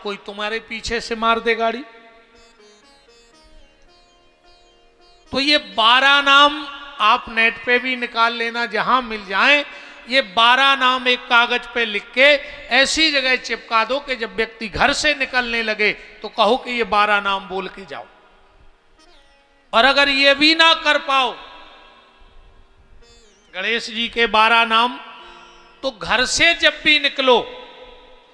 कोई तुम्हारे पीछे से मार दे गाड़ी। तो ये 12 नाम आप नेट पे भी निकाल लेना, जहां मिल जाएं। ये 12 नाम एक कागज पे लिख के ऐसी जगह चिपका दो कि जब व्यक्ति घर से निकलने लगे तो कहो कि ये 12 नाम बोल के जाओ। और अगर ये भी ना कर पाओ गणेश जी के 12 नाम, तो घर से जब भी निकलो,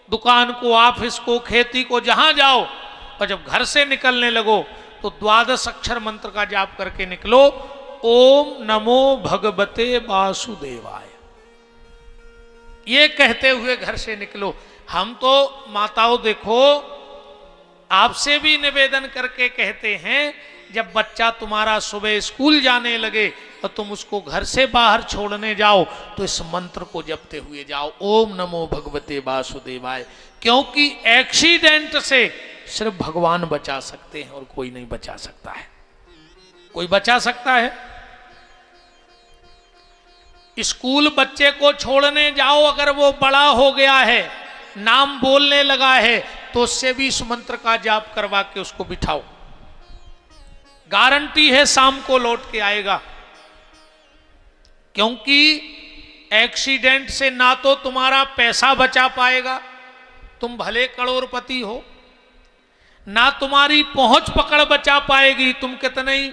दुकान को, ऑफिस को, खेती को, जहां जाओ, और जब घर से निकलने लगो तो 12 अक्षर मंत्र का जाप करके निकलो। ओम नमो भगवते वासुदेवाय, ये कहते हुए घर से निकलो। हम तो माताओं देखो, आपसे भी निवेदन करके कहते हैं, जब बच्चा तुम्हारा सुबह स्कूल जाने लगे और तुम उसको घर से बाहर छोड़ने जाओ तो इस मंत्र को जपते हुए जाओ, ओम नमो भगवते वासुदेवाय। क्योंकि एक्सीडेंट से सिर्फ भगवान बचा सकते हैं और कोई नहीं बचा सकता है। कोई बचा सकता है? स्कूल बच्चे को छोड़ने जाओ, अगर वो बड़ा हो गया है, नाम बोलने लगा है, तो उससे भी इस मंत्र का जाप करवा के उसको बिठाओ। गारंटी है शाम को लौट के आएगा। क्योंकि एक्सीडेंट से ना तो तुम्हारा पैसा बचा पाएगा, तुम भले करोड़पति हो, ना तुम्हारी पहुंच पकड़ बचा पाएगी, तुम कितने ही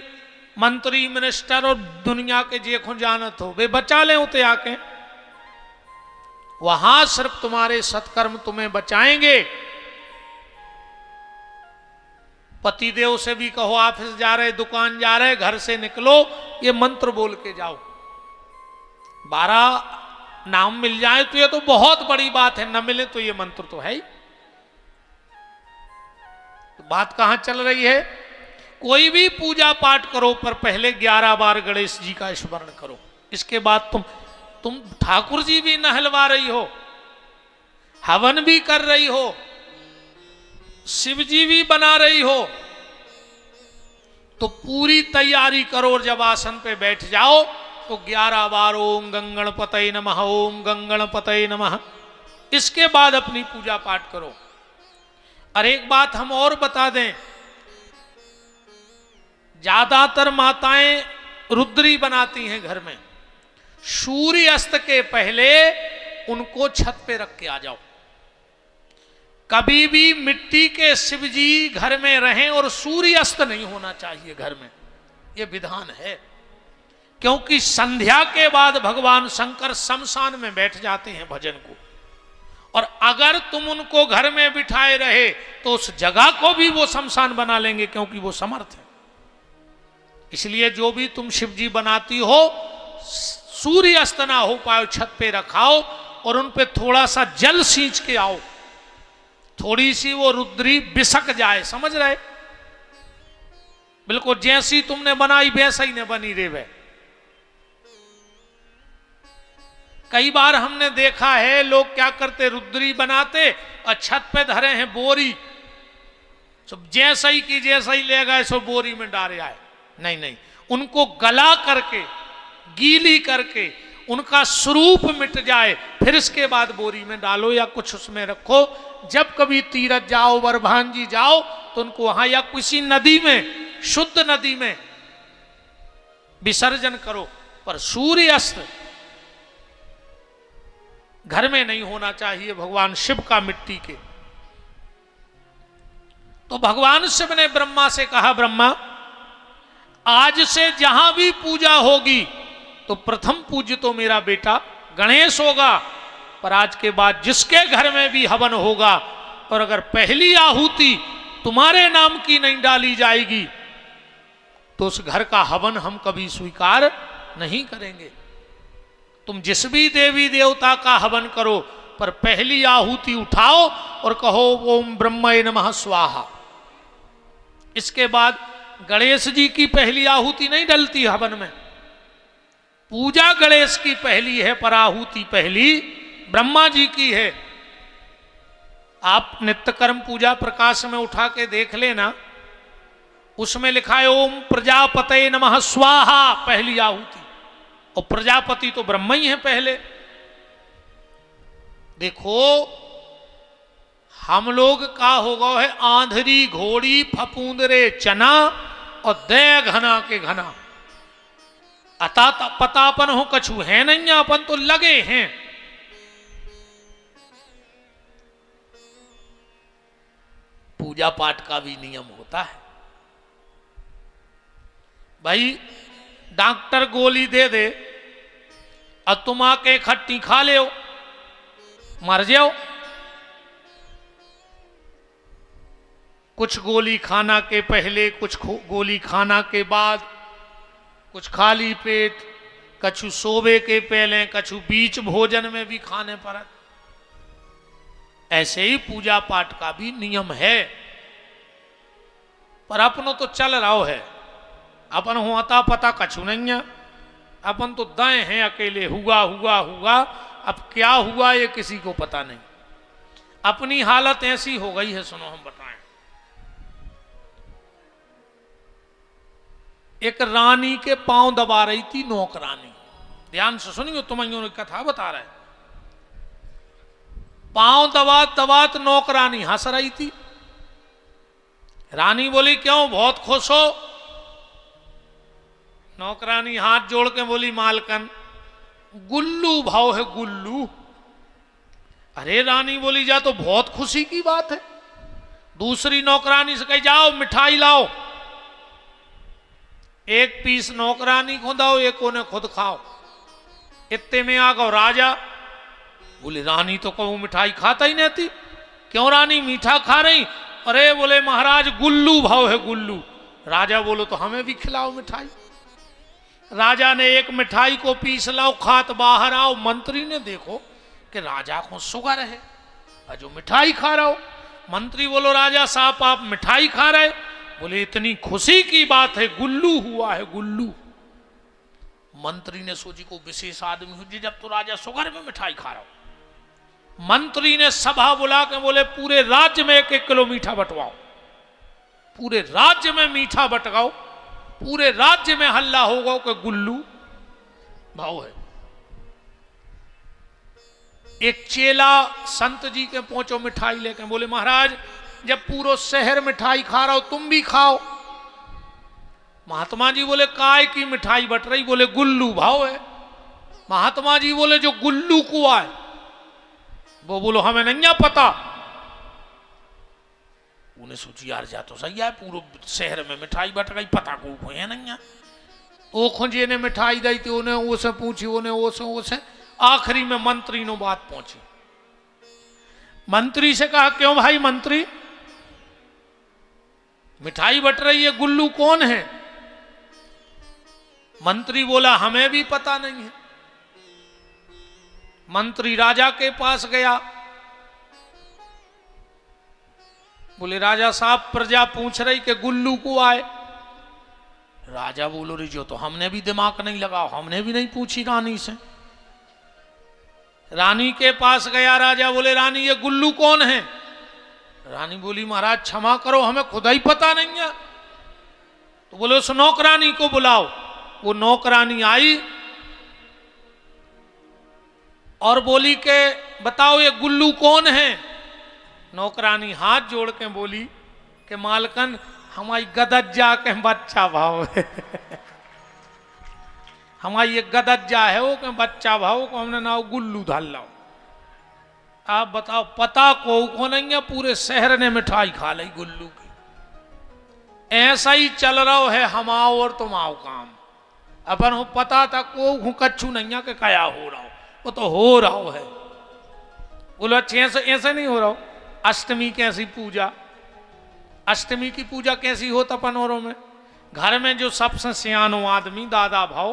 मंत्री मिनिस्टर और दुनिया के जेखों जानत हो, वे बचा ले उते आके। वहां सिर्फ तुम्हारे सत्कर्म तुम्हें बचाएंगे। पतिदेव से भी कहो, ऑफिस जा रहे, दुकान जा रहे, घर से निकलो, ये मंत्र बोल के जाओ। 12 नाम मिल जाए तो ये तो बहुत बड़ी बात है, न मिले तो ये मंत्र तो है ही। तो बात कहां चल रही है? कोई भी पूजा पाठ करो, पर पहले 11 बार गणेश जी का स्मरण करो। इसके बाद तुम ठाकुर जी भी नहलवा रही हो, हवन भी कर रही हो, शिव जी भी बना रही हो, तो पूरी तैयारी करो और जब आसन पे बैठ जाओ तो 11 बार ओम गंगणपतये नमः, ओम गंगणपतये नमः। इसके बाद अपनी पूजा पाठ करो। और एक बात हम और बता दें, ज्यादातर माताएं रुद्री बनाती हैं घर में, सूर्य अस्त के पहले उनको छत पे रख के आ जाओ। कभी भी मिट्टी के शिव जी घर में रहें और सूर्य अस्त नहीं होना चाहिए घर में, यह विधान है। क्योंकि संध्या के बाद भगवान शंकर शमशान में बैठ जाते हैं भजन को, और अगर तुम उनको घर में बिठाए रहे तो उस जगह को भी वो शमशान बना लेंगे, क्योंकि वो समर्थ है। इसलिए जो भी तुम शिव जी बनाती हो, सूर्य अस्त ना हो पाए, छत पे रखाओ और उन पे थोड़ा सा जल सींच के आओ, थोड़ी सी वो रुद्री बिसक जाए। समझ रहे? बिल्कुल जैसी तुमने बनाई वैसा ही ने बनी रे वे। कई बार हमने देखा है लोग क्या करते, रुद्री बनाते और छत पे धरे हैं बोरी, सब जैसा ही की जैसा ही ले गए सो बोरी में डाले आए। नहीं नहीं, उनको गला करके, गीली करके, उनका स्वरूप मिट जाए, फिर इसके बाद बोरी में डालो या कुछ उसमें रखो। जब कभी तीरथ जाओ, वरभान जी जाओ, तो उनको वहां या किसी नदी में, शुद्ध नदी में विसर्जन करो। पर सूर्य अस्त घर में नहीं होना चाहिए, भगवान शिव का मिट्टी के। तो भगवान शिव ने ब्रह्मा से कहा, ब्रह्मा आज से जहां भी पूजा होगी तो प्रथम पूज्य तो मेरा बेटा गणेश होगा, पर आज के बाद जिसके घर में भी हवन होगा और अगर पहली आहुति तुम्हारे नाम की नहीं डाली जाएगी तो उस घर का हवन हम कभी स्वीकार नहीं करेंगे। तुम जिस भी देवी देवता का हवन करो, पर पहली आहुति उठाओ और कहो ओम ब्रह्मणे नमः स्वाहा। इसके बाद गणेश जी की पहली आहुति नहीं डलती हवन में, पूजा गणेश की पहली है, पर आहुति पहली ब्रह्मा जी की है। आप नित्यकर्म पूजा प्रकाश में उठा के देख लेना, उसमें लिखा है ओम प्रजापतये नमः स्वाहा, पहली आहुति। और प्रजापति तो ब्रह्मा ही है पहले। देखो हम लोग का होगा है आंधरी घोड़ी फपूंदरे चना और दे घना के घना। अता पतापन हो कछु है नहीं, अपन तो लगे हैं। पूजा पाठ का भी नियम होता है भाई। डॉक्टर गोली दे दे और तुम आके खट्टी खा ले, मर जाओ। कुछ गोली खाना के पहले, कुछ गोली खाना के बाद, कुछ खाली पेट, कछु सोबे के पहले, कछु बीच भोजन में भी खाने पर। ऐसे ही पूजा पाठ का भी नियम है। पर अपनो तो चल रहा है, अपन हो अता पता कछु नहीं है। अपन तो दाएं हैं अकेले, हुआ हुआ हुआ। अब क्या हुआ ये किसी को पता नहीं। अपनी हालत ऐसी हो गई है, सुनो हम बताएं। एक रानी के पांव दबा रही थी नौकरानी। ध्यान से सुनियो, तुम्हें कथा बता रहे। पांव दबात दबात नौकरानी हंस रही थी। रानी बोली क्यों, बहुत खुश हो? नौकरानी हाथ जोड़ के बोली मालकन गुल्लू भाव है, गुल्लू। अरे रानी बोली जा, तो बहुत खुशी की बात है। दूसरी नौकरानी से कही जाओ मिठाई लाओ। एक पीस नौकरानी को दो, एक उन्हें खुद खाओ। इतने में आ गो राजा। बोले रानी तो कहूं मिठाई खाता ही नहीं थी, क्यों रानी मीठा खा रही? अरे बोले महाराज गुल्लू भाव है, गुल्लू। राजा बोलो तो हमें भी खिलाओ मिठाई। राजा ने एक मिठाई को पीस लाओ, खात बाहर आओ। मंत्री ने देखो कि राजा को शुगर है और जो मिठाई खा रहा हो। मंत्री बोलो राजा साहब आप मिठाई खा रहे? बोले इतनी खुशी की बात है, गुल्लू हुआ है, गुल्लू। मंत्री ने सोची को विशेष आदमी हुई जब तो राजा शुगर में मिठाई खा रहा हो। मंत्री ने सभा बुला के बोले पूरे राज्य में 1-1 किलो मीठा बंटवाओ, पूरे राज्य में मीठा बंटवाओ। पूरे राज्य में हल्ला होगा कि गुल्लू भाव है। एक चेला संत जी के पहुंचो मिठाई लेके, बोले महाराज जब पूरा शहर मिठाई खा रहा हो तुम भी खाओ। महात्मा जी बोले काय की मिठाई बट रही? बोले गुल्लू भाव है। महात्मा जी बोले जो गुल्लू कुआ है वो बोलो हमें नहीं पता। उन्हें सोची यार जा तो सही है, पूरे शहर में मिठाई बट गई, पता को है नहीं है। वो खुंजे ने मिठाई दी थी, उन्हें ओसे पूछी, उन्हें ओसे आखिरी में मंत्री नो बात पहुंची। मंत्री से कहा क्यों भाई मंत्री, मिठाई बट रही है, गुल्लू कौन है? मंत्री बोला हमें भी पता नहीं है। मंत्री राजा के पास गया, बोले राजा साहब प्रजा पूछ रही कि गुल्लू को आए। राजा बोलो रे जो तो हमने भी दिमाग नहीं लगाओ, हमने भी नहीं पूछी रानी से। रानी के पास गया राजा, बोले रानी ये गुल्लू कौन है? रानी बोली महाराज क्षमा करो हमें खुदा ही पता नहीं है। तो बोले उस नौकरानी को बुलाओ। वो नौकरानी आई और बोली के बताओ ये गुल्लू कौन है? नौकरानी हाथ जोड़ के बोली कि मालकन हमारी गदज्जा के बच्चा भाव है। हमारी ये गदज्जा है वो के बच्चा भाव को हमने नाव गुल्लू धाल लाओ। आप बताओ पता को नहीं है, पूरे शहर ने मिठाई खा ली गुल्लू की। ऐसा ही चल रहा है हम आओ और तुम आओ काम। अपन हो पता था को कच्छू नहीं है कि क्या हो रहा हो, वो तो हो रहा है। बोलो अच्छे ऐसे नहीं हो रहा हो। अष्टमी कैसी पूजा, अष्टमी की पूजा कैसी हो तपनौरों में? घर में जो सबसे सियानो आदमी दादा भाव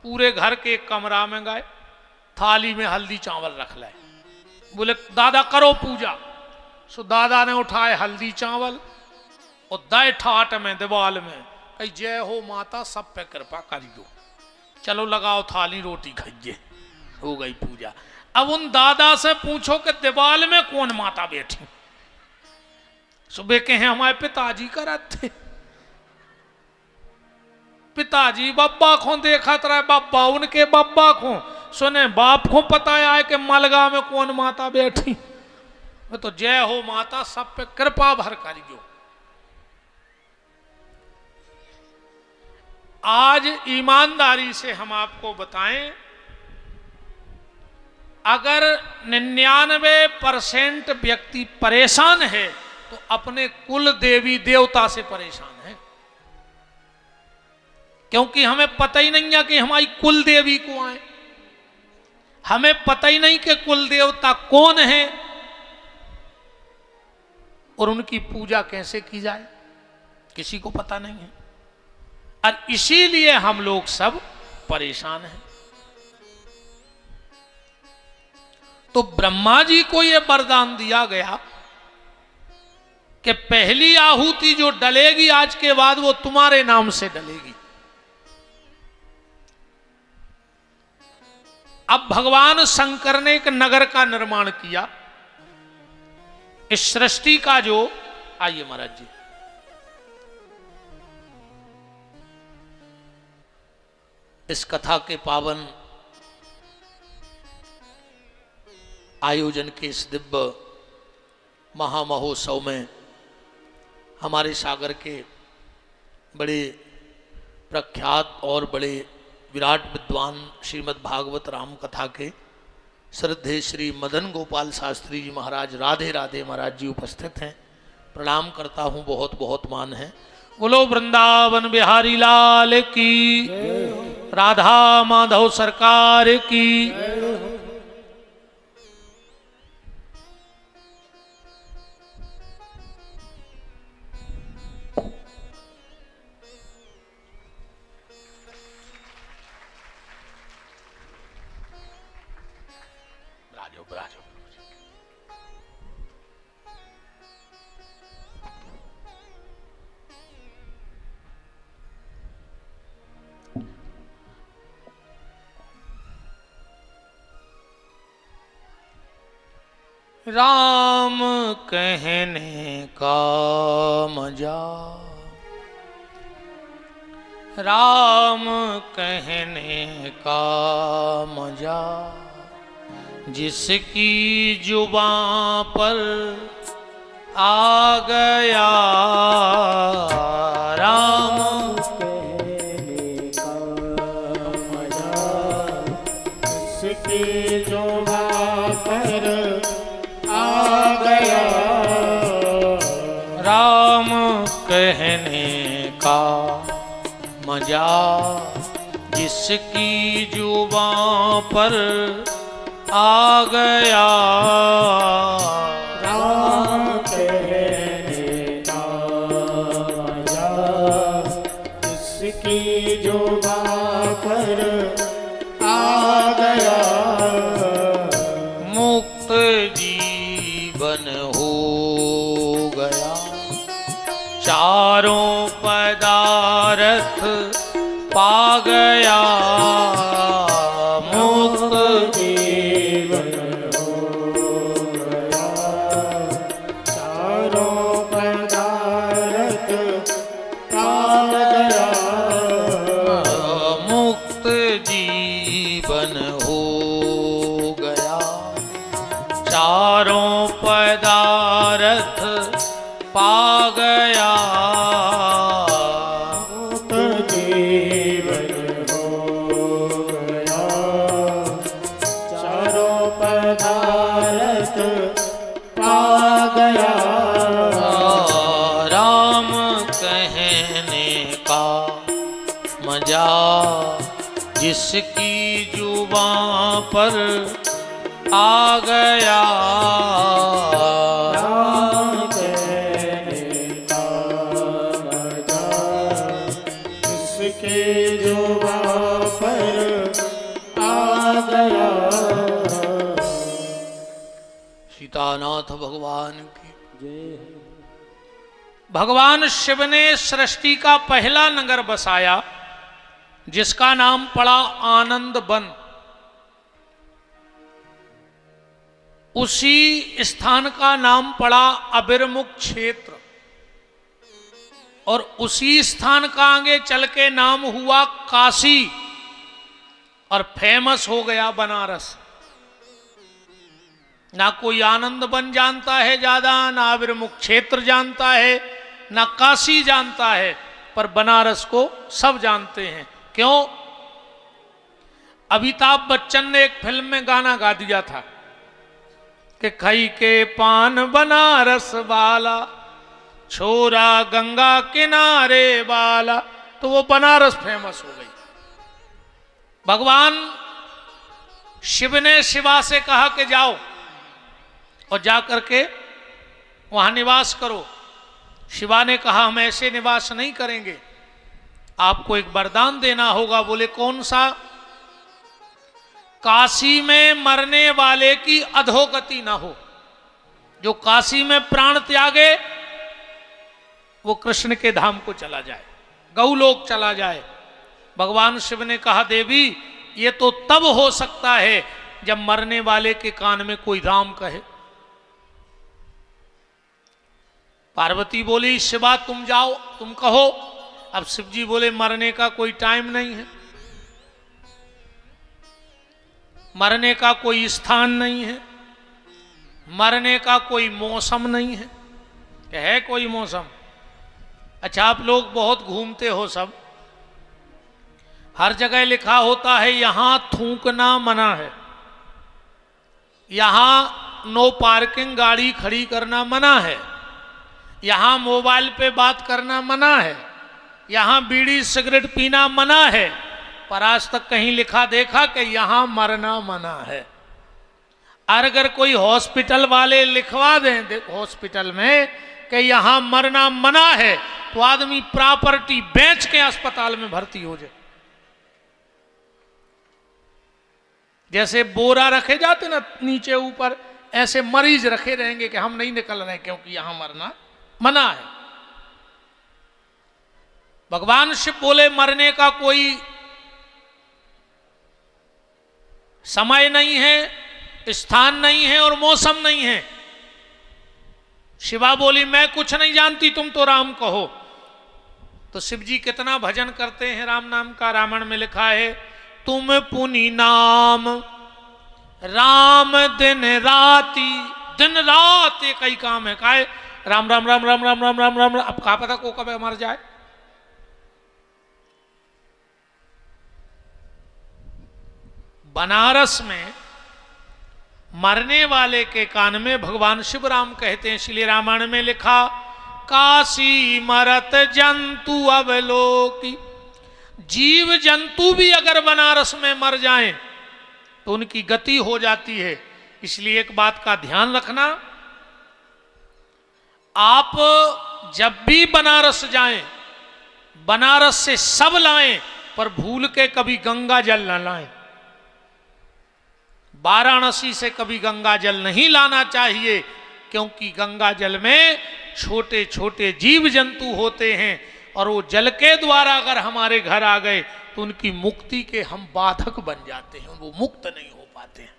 पूरे घर के एक कमरा में गए, थाली में हल्दी चावल रख लाए। बोले दादा करो पूजा। सो दादा ने उठाए हल्दी चावल और दाए ठाट में दीवाल में कही जय हो माता सब पे कृपा करी दो, चलो लगाओ थाली रोटी खाइए। हो गई पूजा। अब उन दादा से पूछो कि दीवाल में कौन माता बैठी? सुबह के हैं हमारे पिताजी करते। पिताजी बब्बा को देखा रहा, बब्बा उनके बब्बा को सुने बाप को पता है कि मलगा में कौन माता बैठी। वो तो जय हो माता सब पे कृपा भर करियो। आज ईमानदारी से हम आपको बताएं, अगर 99% व्यक्ति परेशान है तो अपने कुल देवी देवता से परेशान है, क्योंकि हमें पता ही नहीं है कि हमारी कुल देवी कौन है, हमें पता ही नहीं कि कुल देवता कौन है और उनकी पूजा कैसे की जाए, किसी को पता नहीं है। और इसीलिए हम लोग सब परेशान हैं। तो ब्रह्मा जी को यह वरदान दिया गया कि पहली आहुति जो डलेगी आज के बाद वो तुम्हारे नाम से डलेगी। अब भगवान शंकर ने एक नगर का निर्माण किया, इस सृष्टि का जो, आइए महाराज जी, इस कथा के पावन आयोजन के इस दिव्य महामहोत्सव में हमारे सागर के बड़े प्रख्यात और बड़े विराट विद्वान श्रीमद् भागवत राम कथा के श्रद्धेय श्री मदन गोपाल शास्त्री जी महाराज, राधे राधे महाराज जी उपस्थित हैं। प्रणाम करता हूँ, बहुत बहुत मान है। बोलो वृंदावन बिहारी लाल की, राधा माधव सरकार की। राम कहने का मजा, राम कहने का मजा, जिसकी जुबां पर आ गया। राम कहने का मजा, जिसकी जुबां पर आ गया। राम कहने का मजा, जिसकी जुबां पर आ गया। राम कहने का मजा, जिसकी जुबां पर आ गया। मुक्त जीवन हो गया, चारों पदार्थ पा गया। मुक्त जीवन हो गया, चारों पदार्थ पा गया। मुक्त जीवन हो गया, चारों पदार्थ पा गया। मुक्त जीवन हो गया, चारों पदार्थ पा गया। राम कहने का मजा, जिसकी जुबां पर आ गया। राम कहने का मजा, जिसके जुबां पर आ गया। सीतानाथ भगवान की। जय। भगवान शिव ने सृष्टि का पहला नगर बसाया, जिसका नाम पड़ा आनंद वन। उसी स्थान का नाम पड़ा अबिरमुख क्षेत्र, और उसी स्थान का आगे चल के नाम हुआ काशी, और फेमस हो गया बनारस। ना कोई आनंद वन जानता है ज्यादा, ना विमुख क्षेत्र जानता है, ना काशी जानता है, पर बनारस को सब जानते हैं। क्यों? अमिताभ बच्चन ने एक फिल्म में गाना गा दिया था कि खई के पान बनारस वाला, छोरा गंगा किनारे वाला, तो वो बनारस फेमस हो गई। भगवान शिव ने शिवा से कहा कि जाओ और जाकर के वहां निवास करो। शिवा ने कहा हम ऐसे निवास नहीं करेंगे, आपको एक वरदान देना होगा। बोले कौन सा? काशी में मरने वाले की अधोगति ना हो। जो काशी में प्राण त्यागे वो कृष्ण के धाम को चला जाए, गौलोक चला जाए। भगवान शिव ने कहा देवी ये तो तब हो सकता है जब मरने वाले के कान में कोई राम कहे। पार्वती बोली शिवा तुम जाओ, तुम कहो। अब शिव जी बोले मरने का कोई टाइम नहीं है, मरने का कोई स्थान नहीं है, मरने का कोई मौसम नहीं है। है कोई मौसम? अच्छा आप लोग बहुत घूमते हो सब, हर जगह लिखा होता है यहां थूकना मना है, यहां नो पार्किंग गाड़ी खड़ी करना मना है, यहां मोबाइल पे बात करना मना है, यहां बीड़ी सिगरेट पीना मना है, पर आज तक कहीं लिखा देखा कि यहां मरना मना है। और अगर कोई हॉस्पिटल वाले लिखवा दें हॉस्पिटल में कि यहां मरना मना है, तो आदमी प्रॉपर्टी बेच के अस्पताल में भर्ती हो जाए। जैसे बोरा रखे जाते ना नीचे ऊपर, ऐसे मरीज रखे रहेंगे कि हम नहीं निकल रहे क्योंकि यहां मरना मना है। भगवान शिव बोले मरने का कोई समय नहीं है, स्थान नहीं है और मौसम नहीं है। शिवा बोली मैं कुछ नहीं जानती, तुम तो राम कहो। तो शिव जी कितना भजन करते हैं राम नाम का। रामायण में लिखा है तुम पुनि नाम राम दिन राती, दिन रात एक ही काम है। का है राम राम राम राम राम राम राम राम। अब कहा पता को कब मर जाए। बनारस में मरने वाले के कान में भगवान शिव राम कहते हैं, इसलिए रामायण में लिखा काशी मरत जंतु अवलोकी। जीव जंतु भी अगर बनारस में मर जाएं तो उनकी गति हो जाती है। इसलिए एक बात का ध्यान रखना, आप जब भी बनारस जाएं, बनारस से सब लाएं, पर भूल के कभी गंगा जल न लाएं। वाराणसी से कभी गंगा जल नहीं लाना चाहिए, क्योंकि गंगा जल में छोटे छोटे जीव जंतु होते हैं और वो जल के द्वारा अगर हमारे घर आ गए तो उनकी मुक्ति के हम बाधक बन जाते हैं, वो मुक्त नहीं हो पाते हैं।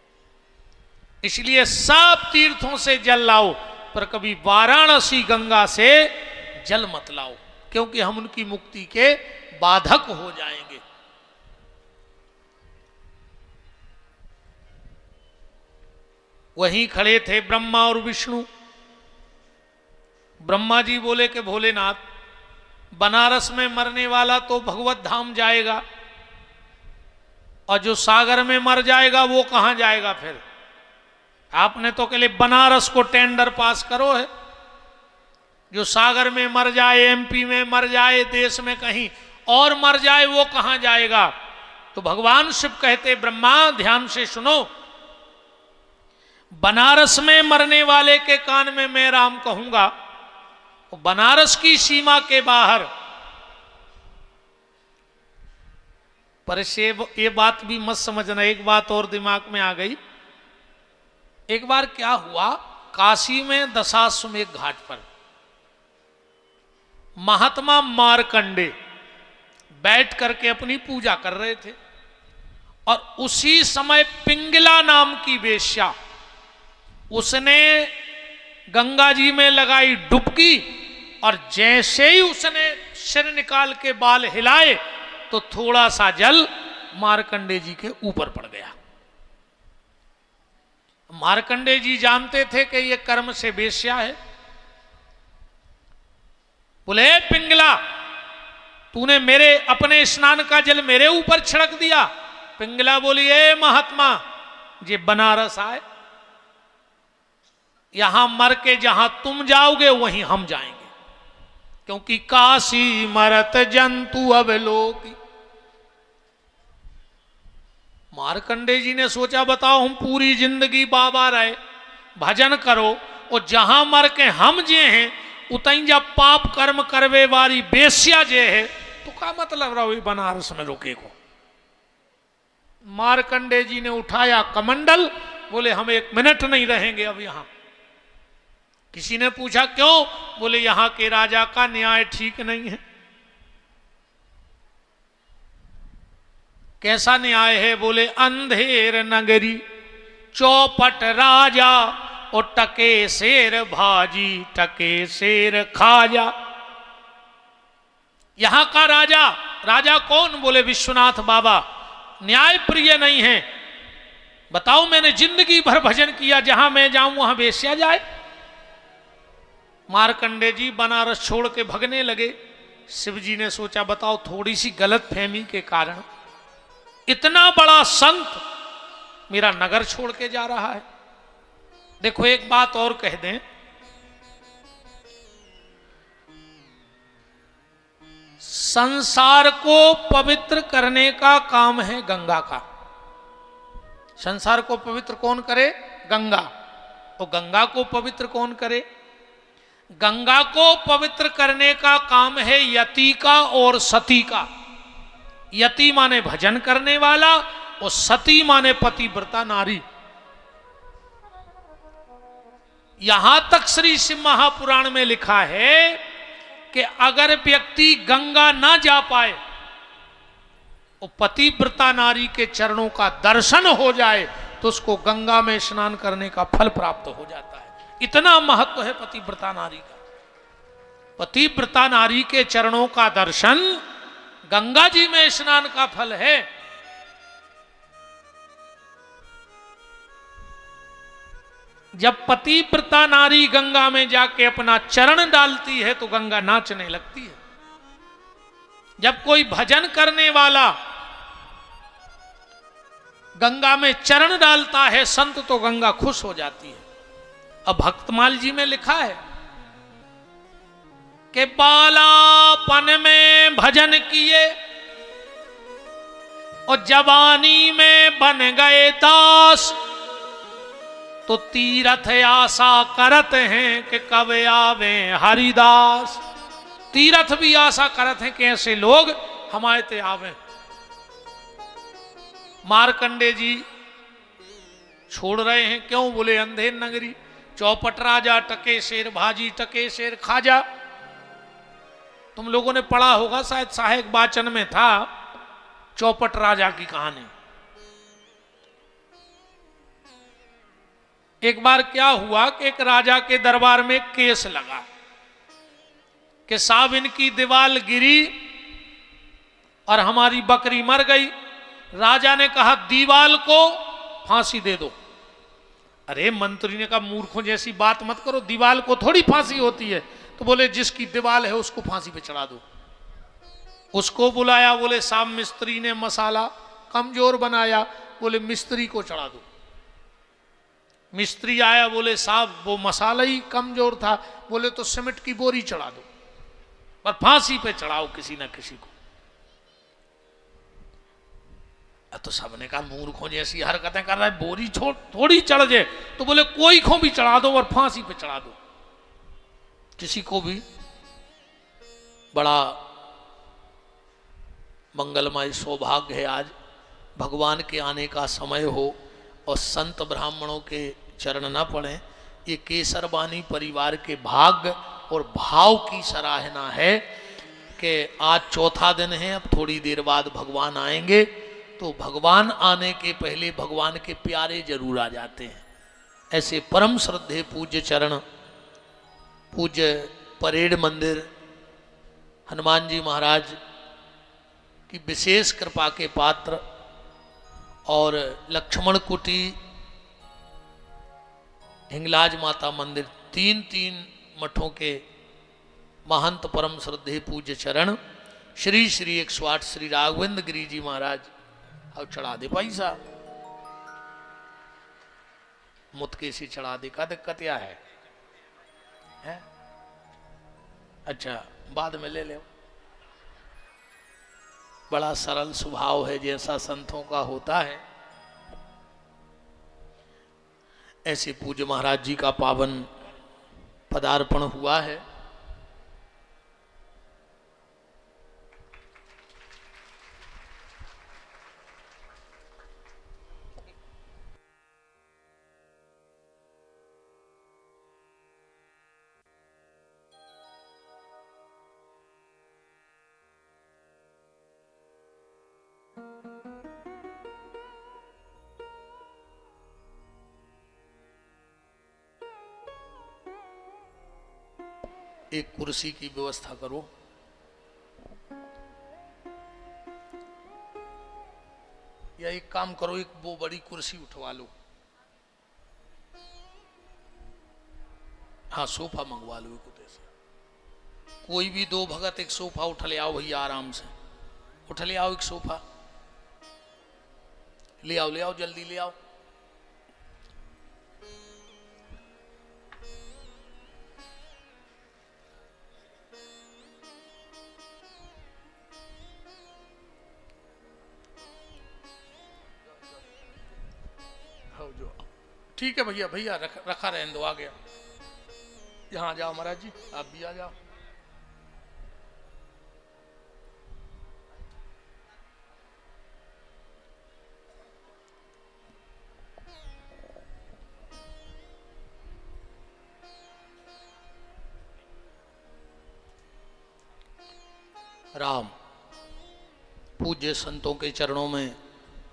इसलिए सब तीर्थों से जल लाओ, पर कभी वाराणसी गंगा से जल मत लाओ, क्योंकि हम उनकी मुक्ति के बाधक हो जाएंगे। वहीं खड़े थे ब्रह्मा और विष्णु। ब्रह्मा जी बोले कि भोलेनाथ, बनारस में मरने वाला तो भगवत धाम जाएगा, और जो सागर में मर जाएगा वो कहां जाएगा? फिर आपने तो के लिए बनारस को टेंडर पास करो है। जो सागर में मर जाए, एमपी में मर जाए, देश में कहीं और मर जाए, वो कहां जाएगा? तो भगवान शिव कहते ब्रह्मा ध्यान से सुनो, बनारस में मरने वाले के कान में मैं राम कहूंगा, तो बनारस की सीमा के बाहर। पर से ये बात भी मत समझना, एक बात और दिमाग में आ गई। एक बार क्या हुआ, काशी में दशाश्वमेध घाट पर महात्मा मार्कंडे बैठ करके अपनी पूजा कर रहे थे, और उसी समय पिंगला नाम की वेश्या, उसने गंगा जी में लगाई डुबकी, और जैसे ही उसने सिर निकाल के बाल हिलाए तो थोड़ा सा जल मार्कंडे जी के ऊपर पड़ गया। मार्कंडे जी जानते थे कि ये कर्म से वेश्या है। बोले पिंगला, तूने मेरे अपने स्नान का जल मेरे ऊपर छिड़क दिया। पिंगला बोली, ए महात्मा, ये बनारस आए, यहां मर के जहां तुम जाओगे वहीं हम जाएंगे, क्योंकि काशी मरत जंतु अवलोकी। मार्कंडे जी ने सोचा, बताओ हम पूरी जिंदगी बाबा रहे, भजन करो, और जहां मर के हम जे हैं उतई जब पाप कर्म करवे वाली बेस्या जे है, तो क्या मतलब रहो बनारस में रुके को। मार्कंडे जी ने उठाया कमंडल, बोले हम 1 मिनट नहीं रहेंगे अब यहां। किसी ने पूछा क्यों? बोले यहां के राजा का न्याय ठीक नहीं है। कैसा न्याय है? बोले अंधेर नगरी, चौपट राजा, और टके शेर भाजी, टके शेर खाजा। यहां का राजा, राजा कौन? बोले विश्वनाथ बाबा, न्याय प्रिय नहीं है। बताओ, मैंने जिंदगी भर भजन किया, जहां मैं जाऊं वहां बेश्या जाए। मार्कंडे जी बनारस छोड़ के भगने लगे। शिव जी ने सोचा, बताओ थोड़ी सी गलत फहमी के कारण इतना बड़ा संत मेरा नगर छोड़ के जा रहा है। देखो एक बात और कह दें, संसार को पवित्र करने का काम है गंगा का। संसार को पवित्र कौन करे? गंगा। तो गंगा को पवित्र कौन करे? गंगा को पवित्र करने का काम है यति का और सती का। यति माने भजन करने वाला, और सती माने पतिव्रता नारी। यहां तक श्री शिव महापुराण में लिखा है कि अगर व्यक्ति गंगा ना जा पाए, वो पतिव्रता नारी के चरणों का दर्शन हो जाए, तो उसको गंगा में स्नान करने का फल प्राप्त हो जाता है। इतना महत्व है पतिव्रता नारी का। पतिव्रता नारी के चरणों का दर्शन गंगा जी में स्नान का फल है। जब पतिव्रता नारी गंगा में जाके अपना चरण डालती है तो गंगा नाचने लगती है। जब कोई भजन करने वाला गंगा में चरण डालता है संत, तो गंगा खुश हो जाती है। अब भक्तमाल जी में लिखा है कि बालापन में भजन किए और जवानी में बन गए दास, तो तीरथ आशा करत हैं कि कब आवे हरिदास। तीरथ भी आशा करत हैं कि ऐसे लोग हमारे ते आवे। मार्कंडे जी छोड़ रहे हैं, क्यों? बोले अंधेर नगरी, चौपट राजा, टके शेर भाजी, टके शेर खाजा। तुम लोगों ने पढ़ा होगा, शायद सहायक वाचन में था चौपट राजा की कहानी। एक बार क्या हुआ कि एक राजा के दरबार में केस लगा कि साहब इनकी दीवाल गिरी और हमारी बकरी मर गई। राजा ने कहा दीवाल को फांसी दे दो। अरे मंत्री ने कहा मूर्खों जैसी बात मत करो, दीवाल को थोड़ी फांसी होती है। तो बोले जिसकी दीवाल है उसको फांसी पे चढ़ा दो। उसको बुलाया, बोले साहब मिस्त्री ने मसाला कमजोर बनाया, बोले मिस्त्री को चढ़ा दो। मिस्त्री आया, बोले साहब वो मसाला ही कमजोर था, बोले तो सीमेंट की बोरी चढ़ा दो, पर फांसी पे चढ़ाओ किसी ना किसी को। तो सबने कहा मूर्खों जैसी हरकतें कर रहा है, बोरी छोड़ थोड़ी चढ़ जाए। तो बोले कोई को भी चढ़ा दो और फांसी पे चढ़ा दो किसी को भी। बड़ा मंगलमय सौभाग्य है आज भगवान के आने का समय हो और संत ब्राह्मणों के चरण न पड़े। ये केसरवानी परिवार के भाग्य और भाव की सराहना है कि आज चौथा दिन है, अब थोड़ी देर बाद भगवान आएंगे। तो भगवान आने के पहले भगवान के प्यारे जरूर आ जाते हैं। ऐसे परम श्रद्धेय पूज्य चरण, पूज्य परेड मंदिर हनुमान जी महाराज की विशेष कृपा के पात्र और लक्ष्मण कुटी हिंगलाज माता मंदिर, 3 मठों के महंत परम श्रद्धे पूज्य चरण श्री श्री 108 श्री राघवेंद्र गिरी जी महाराज। अब चढ़ा दे भाई साहब, मुतके से चढ़ा दे, का दिक्कत क्या है? अच्छा बाद में ले ले। बड़ा सरल स्वभाव है, जैसा संतों का होता है ऐसे पूज्य महाराज जी का पावन पदार्पण हुआ है। एक कुर्सी की व्यवस्था करो। या एक काम करो, एक वो बड़ी कुर्सी उठवा लो। हाँ सोफा मंगवा लो एक उधर से। कोई भी 2 भगत एक सोफा उठ ले आओ भैया, आराम से उठ ले आओ। एक सोफा ले आओ जल्दी ले आओ। जो ठीक है भैया, भैया रखा रहने दो, आ गया। यहाँ जाओ महाराज जी, आप भी आ जाओ। राम पूज्य संतों के चरणों में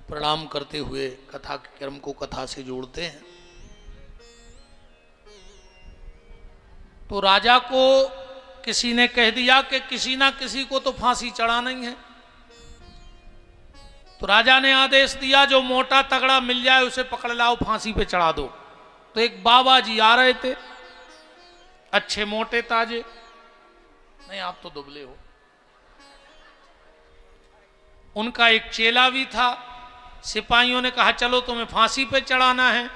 प्रणाम करते हुए कथा के क्रम को कथा से जोड़ते हैं। तो राजा को किसी ने कह दिया कि किसी ना किसी को तो फांसी चढ़ाना ही है। तो राजा ने आदेश दिया जो मोटा तगड़ा मिल जाए उसे पकड़ लाओ, फांसी पे चढ़ा दो। तो एक बाबा जी आ रहे थे, अच्छे मोटे ताजे, नहीं आप तो दुबले हो। उनका एक चेला भी था। सिपाहियों ने कहा चलो तुम्हें फांसी पे चढ़ाना है।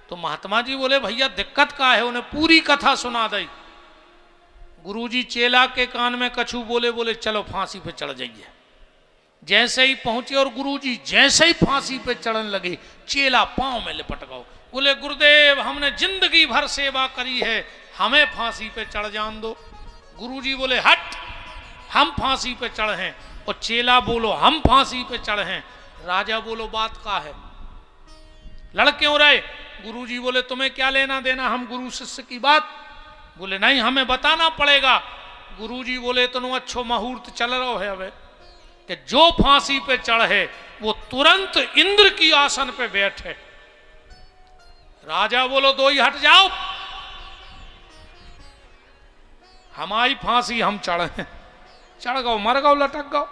तो महात्मा जी बोले भैया दिक्कत क्या है? उन्हें पूरी कथा सुना दी। गुरुजी चेला के कान में कछु बोले, बोले चलो फांसी पे चढ़ जाइए। जैसे ही पहुंचे और गुरुजी जैसे ही फांसी पे चढ़ने लगे, चेला पांव में लिपट गया। बोले गुरुदेव हमने जिंदगी भर सेवा करी है, हमें फांसी पे चढ़ जान दो। गुरुजी बोले हट, हम फांसी पे चढ़े हैं। और चेला बोलो हम फांसी पे चढ़े हैं। राजा बोलो बात का है, लड़ क्यों रहे? गुरुजी बोले तुम्हें क्या लेना देना हम गुरु शिष्य की बात? बोले नहीं हमें बताना पड़ेगा। गुरुजी बोले इतना अच्छो मुहूर्त चल रहा है अब कि जो फांसी पे चढ़े वो तुरंत इंद्र की आसन पे बैठे। राजा बोलो दो ही हट जाओ, हमारी फांसी हम चढ़े। चढ़ गो मर गो लटक गो।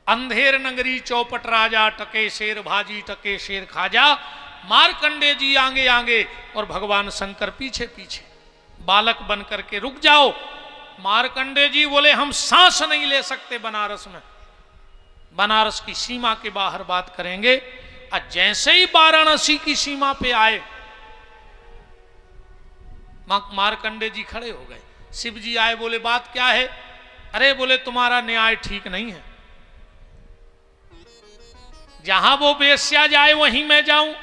अंधेर नगरी चौपट राजा, टके शेर भाजी टके शेर खाजा। मार्कंडे जी आगे आगे और भगवान शंकर पीछे पीछे। बालक बन करके रुक जाओ। मार्कंडे जी बोले हम सांस नहीं ले सकते बनारस में, बनारस की सीमा के बाहर बात करेंगे। और जैसे ही वाराणसी की सीमा पे आए, मार्कंडे जी खड़े हो गए। शिव जी आए, बोले बात क्या है? अरे बोले तुम्हारा न्याय ठीक नहीं है, जहां वो बेश्या जाए वहीं मैं जाऊं।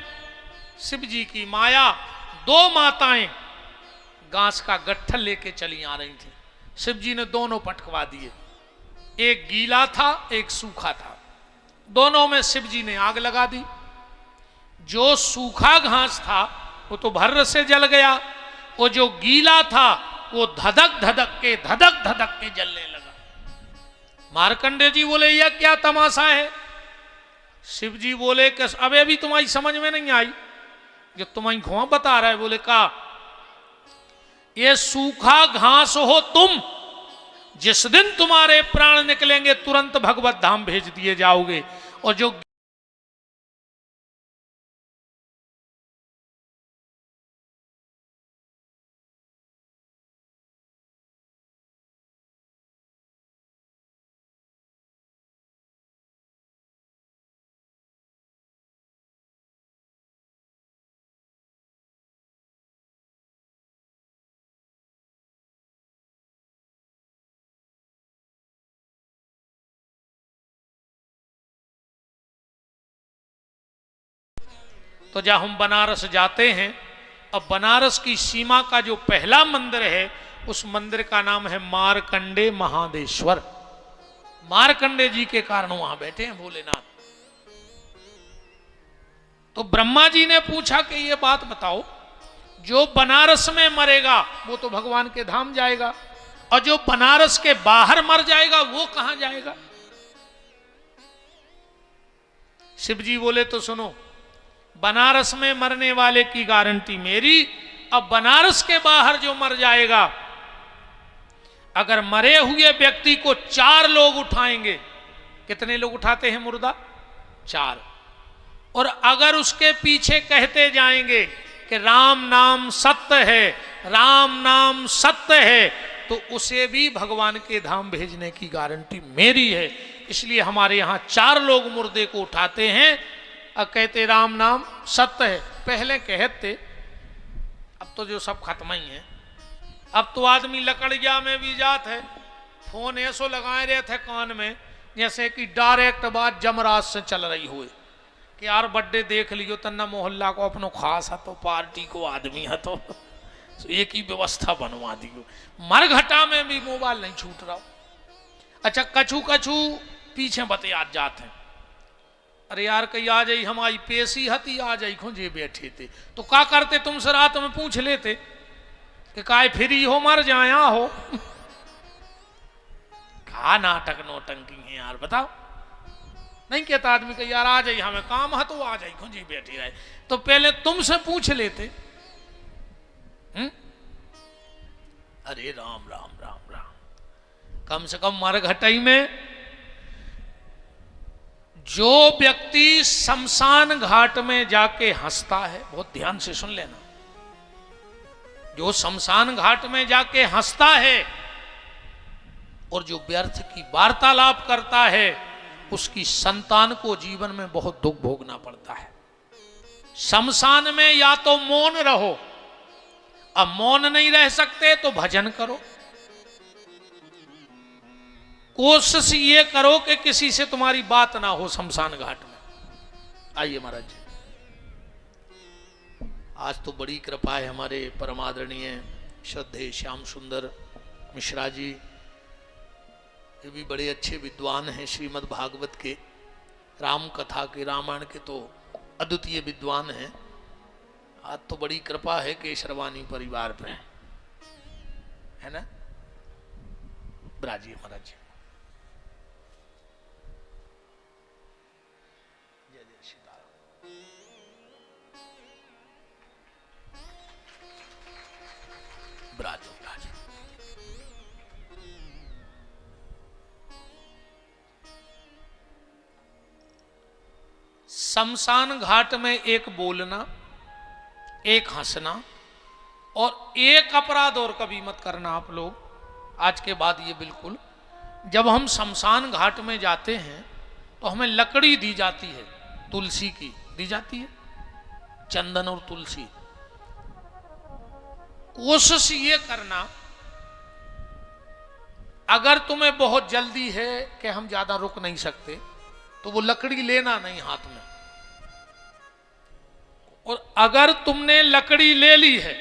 शिव जी की माया, 2 माताएं घास का गट्ठल लेके चली आ रही थी। शिव जी ने दोनों पटकवा दिए, एक गीला था एक सूखा था। दोनों में शिव जी ने आग लगा दी। जो सूखा घास था वो तो भर्र से जल गया, वो जो गीला था वो धधक धधक के जलने लगा। मार्कंडे जी बोले यह क्या तमाशा है? शिव जी बोले कि अब अभी तुम्हारी समझ में नहीं आई, जो तुम्हारी घुआ बता रहा है। बोले का ये सूखा घास हो तुम, जिस दिन तुम्हारे प्राण निकलेंगे तुरंत भगवत धाम भेज दिए जाओगे। और जो तो जब हम बनारस जाते हैं, अब बनारस की सीमा का जो पहला मंदिर है, उस मंदिर का नाम है मार्कंडे महादेश्वर। मार्कंडे जी के कारण वहां बैठे हैं भोलेनाथ। तो ब्रह्मा जी ने पूछा कि ये बात बताओ, जो बनारस में मरेगा वो तो भगवान के धाम जाएगा, और जो बनारस के बाहर मर जाएगा वो कहां जाएगा? शिव जी बोले तो सुनो, बनारस में मरने वाले की गारंटी मेरी। अब बनारस के बाहर जो मर जाएगा, अगर मरे हुए व्यक्ति को 4 लोग उठाएंगे, कितने लोग उठाते हैं मुर्दा? 4। और अगर उसके पीछे कहते जाएंगे कि राम नाम सत्य है, राम नाम सत्य है, तो उसे भी भगवान के धाम भेजने की गारंटी मेरी है। इसलिए हमारे यहाँ 4 लोग मुर्दे को उठाते हैं और कहते राम नाम सत्य है। पहले कहते, अब तो जो सब खत्म ही है। अब तो आदमी लकड़िया में भी जात है, फोन ऐसो लगाए रहे थे कान में जैसे कि डायरेक्ट बात जमराज से चल रही हुई कि यार बर्थडे देख लियो, तन्ना मोहल्ला को अपनो खास है तो पार्टी को आदमी है तो एक ही व्यवस्था बनवा दियो। मरघटा में भी मोबाइल नहीं छूट रहा। अच्छा, कछु कछु पीछे बते आज जाते हैं, अरे यार कहीं आ जाई हमारी पेशी हती, आ जाई खोजे बैठे थे तो क्या करते, तुमसे रात में पूछ लेते कि काय फ्री हो, मर जाया हो। क्या नाटक नोटंकी है यार, बताओ। नहीं कहता आदमी कि यार आ जाई हमें काम है तो आ जाई खोजी बैठी रहे, तो पहले तुमसे पूछ लेते। अरे राम राम राम राम, कम से कम मरघटई में जो व्यक्ति शमशान घाट में जाके हंसता है, बहुत ध्यान से सुन लेना, जो शमशान घाट में जाके हंसता है और जो व्यर्थ की वार्तालाप करता है, उसकी संतान को जीवन में बहुत दुख भोगना पड़ता है। शमशान में या तो मौन रहो, अब मौन नहीं रह सकते तो भजन करो। कोशिश ये करो कि किसी से तुम्हारी बात ना हो शमशान घाट में। आइए महाराज जी, आज तो बड़ी कृपा है हमारे परमादरणीय श्रद्धेय श्याम सुंदर मिश्रा जी, ये भी बड़े अच्छे विद्वान हैं, श्रीमद् भागवत के, राम कथा के, रामायण के तो अद्वितीय विद्वान हैं। आज तो बड़ी कृपा है केशरवानी परिवार पे, है ना? ब्राजी महाराज जी, जय जय सीताराम। ब्राजो ब्राजो। शमशान घाट में एक बोलना, एक हंसना और एक अपराध और कभी मत करना आप लोग आज के बाद। ये बिल्कुल, जब हम शमशान घाट में जाते हैं तो हमें लकड़ी दी जाती है, तुलसी की दी जाती है, चंदन और तुलसी। कोशिश ये करना, अगर तुम्हें बहुत जल्दी है कि हम ज्यादा रुक नहीं सकते, तो वो लकड़ी लेना नहीं हाथ में। और अगर तुमने लकड़ी ले ली है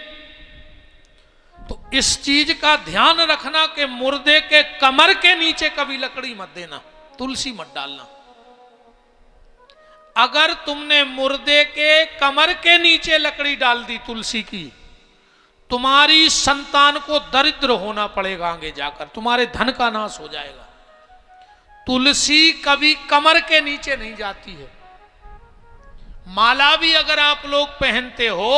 तो इस चीज का ध्यान रखना कि मुर्दे के कमर के नीचे कभी लकड़ी मत देना, तुलसी मत डालना। अगर तुमने मुर्दे के कमर के नीचे लकड़ी डाल दी तुलसी की, तुम्हारी संतान को दरिद्र होना पड़ेगा, आगे जाकर तुम्हारे धन का नाश हो जाएगा। तुलसी कभी कमर के नीचे नहीं जाती है। माला भी अगर आप लोग पहनते हो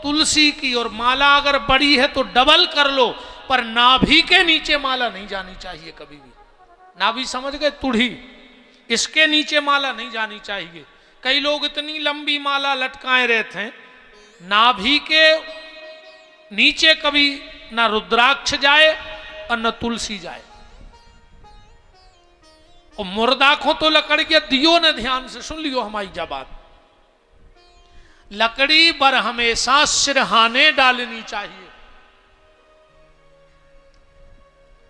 तुलसी की, और माला अगर बड़ी है तो डबल कर लो, पर नाभि के नीचे माला नहीं जानी चाहिए कभी भी। नाभि समझ गए, तुड़ी, इसके नीचे माला नहीं जानी चाहिए। कई लोग इतनी लंबी माला लटकाए रहते हैं, नाभि के नीचे कभी ना रुद्राक्ष जाए और न तुलसी जाए। और मुर्दा को तो लकड़ी के दियो ने, ध्यान से सुन लियो हमारी जब बात, लकड़ी पर हमेशा सिरहाने डालनी चाहिए।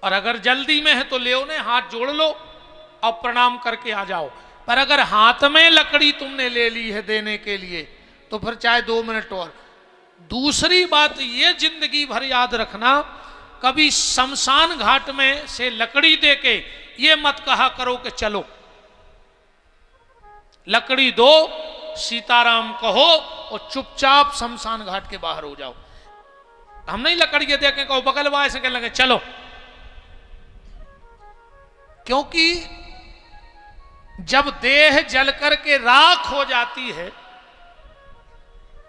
और अगर जल्दी में है तो ले उन्हें हाथ जोड़ लो और प्रणाम करके आ जाओ। पर अगर हाथ में लकड़ी तुमने ले ली है देने के लिए, तो फिर चाहे 2 मिनट और। दूसरी बात ये जिंदगी भर याद रखना, कभी शमशान घाट में से लकड़ी देके ये मत कहा करो कि चलो, लकड़ी दो, सीताराम कहो और चुपचाप शमशान घाट के बाहर हो जाओ। हम नहीं लकड़ी दे के कहो बगल वाले से कहने लगे चलो, क्योंकि जब देह जल करके राख हो जाती है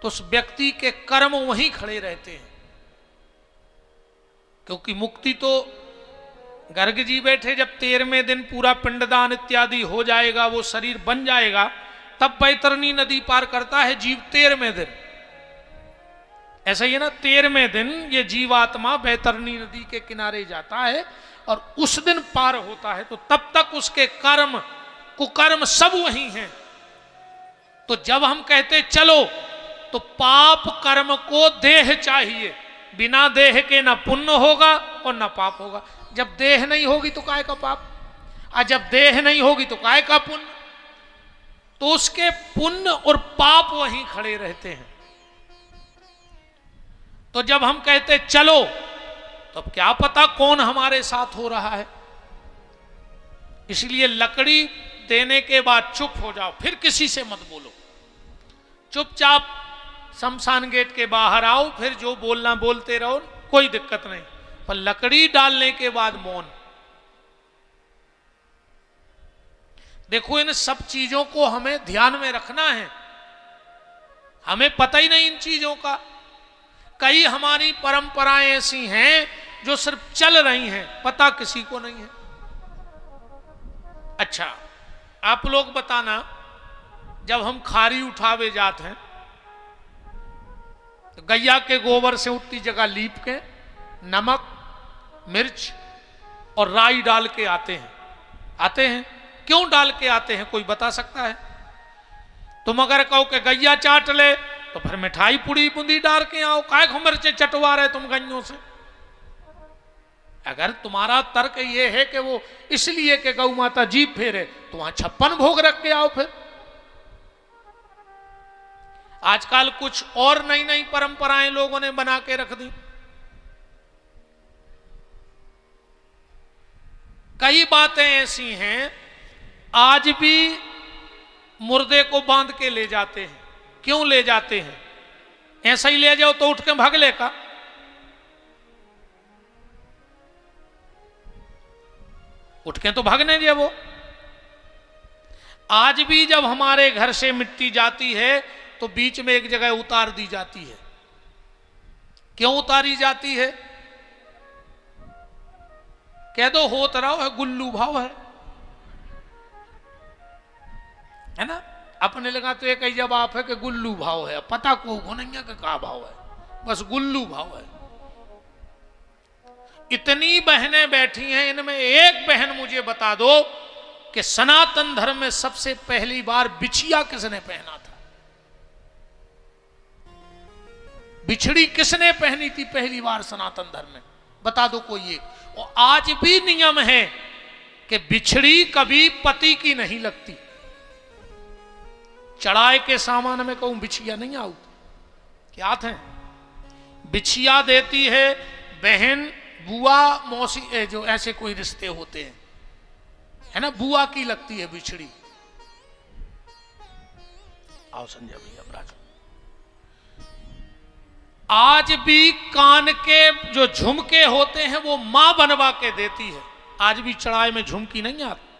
तो उस व्यक्ति के कर्म वहीं खड़े रहते हैं। क्योंकि मुक्ति तो गर्ग जी बैठे जब 13वें दिन पूरा पिंडदान इत्यादि हो जाएगा, वो शरीर बन जाएगा, तब बैतरणी नदी पार करता है जीव 13वें दिन। ऐसा ही है ना, 13वें दिन ये जीवात्मा बैतरणी नदी के किनारे जाता है और उस दिन पार होता है। तो तब तक उसके कर्म कुकर्म सब वही हैं। तो जब हम कहते चलो तो पाप कर्म को देह चाहिए, बिना देह के ना पुण्य होगा और ना पाप होगा। जब देह नहीं होगी तो काय का पाप, और जब देह नहीं होगी तो काय का पुण्य। तो उसके पुण्य और पाप वहीं खड़े रहते हैं। तो जब हम कहते चलो तो अब क्या पता कौन हमारे साथ हो रहा है। इसलिए लकड़ी देने के बाद चुप हो जाओ, फिर किसी से मत बोलो, चुपचाप शमशान गेट के बाहर आओ, फिर जो बोलना बोलते रहो, कोई दिक्कत नहीं। पर लकड़ी डालने के बाद मौन। देखो इन सब चीजों को हमें ध्यान में रखना है। हमें पता ही नहीं इन चीजों का। कई हमारी परंपराएं ऐसी हैं जो सिर्फ चल रही हैं, पता किसी को नहीं है। अच्छा, आप लोग बताना, जब हम खारी उठावे जाते हैं तो गैया के गोबर से उतनी जगह लीप के नमक मिर्च और राई डाल के आते हैं। क्यों डाल के आते हैं, कोई बता सकता है? तुम अगर कहो कि गैया चाट ले तो फिर मिठाई पुड़ी बूंदी डाल के आओ, काय को मिर्चे चटवा रहे तुम गैयों से। अगर तुम्हारा तर्क ये है कि वो इसलिए कि गौ माता जीभ फेरे, तो वहां 56 भोग रख के आओ। फिर आजकल कुछ और नई नई परंपराएं लोगों ने बना के रख दी। कई बातें ऐसी हैं, आज भी मुर्दे को बांध के ले जाते हैं। क्यों ले जाते हैं? ऐसा ही ले जाओ तो उठ के भाग लेगा। उठ के तो भागने दिया वो। आज भी जब हमारे घर से मिट्टी जाती है तो बीच में एक जगह उतार दी जाती है। क्यों उतारी जाती है? कह दो होत रहा है, गुल्लू भाव है ना। अपने लगा तो एक ही जवाब है कि गुल्लू भाव है, पता को घुनैया का भाव है, बस गुल्लू भाव है। इतनी बहनें बैठी हैं, इनमें एक बहन मुझे बता दो कि सनातन धर्म में सबसे पहली बार बिछिया किसने पहना था? बिछड़ी किसने पहनी थी पहली बार सनातन धर्म में? बता दो कोई एक। और आज भी नियम है कि बिछड़ी कभी पति की नहीं लगती। चढ़ाए के सामान में कहूं बिछिया नहीं आऊ, क्या थे? बिछिया देती है बहन, बुआ, मौसी, जो ऐसे कोई रिश्ते होते हैं, है ना, बुआ की लगती है बिछड़ी। आओ संजय भैया राजू। आज भी कान के जो झुमके होते हैं वो मां बनवा के देती है। आज भी चढ़ाई में झुमकी नहीं आती।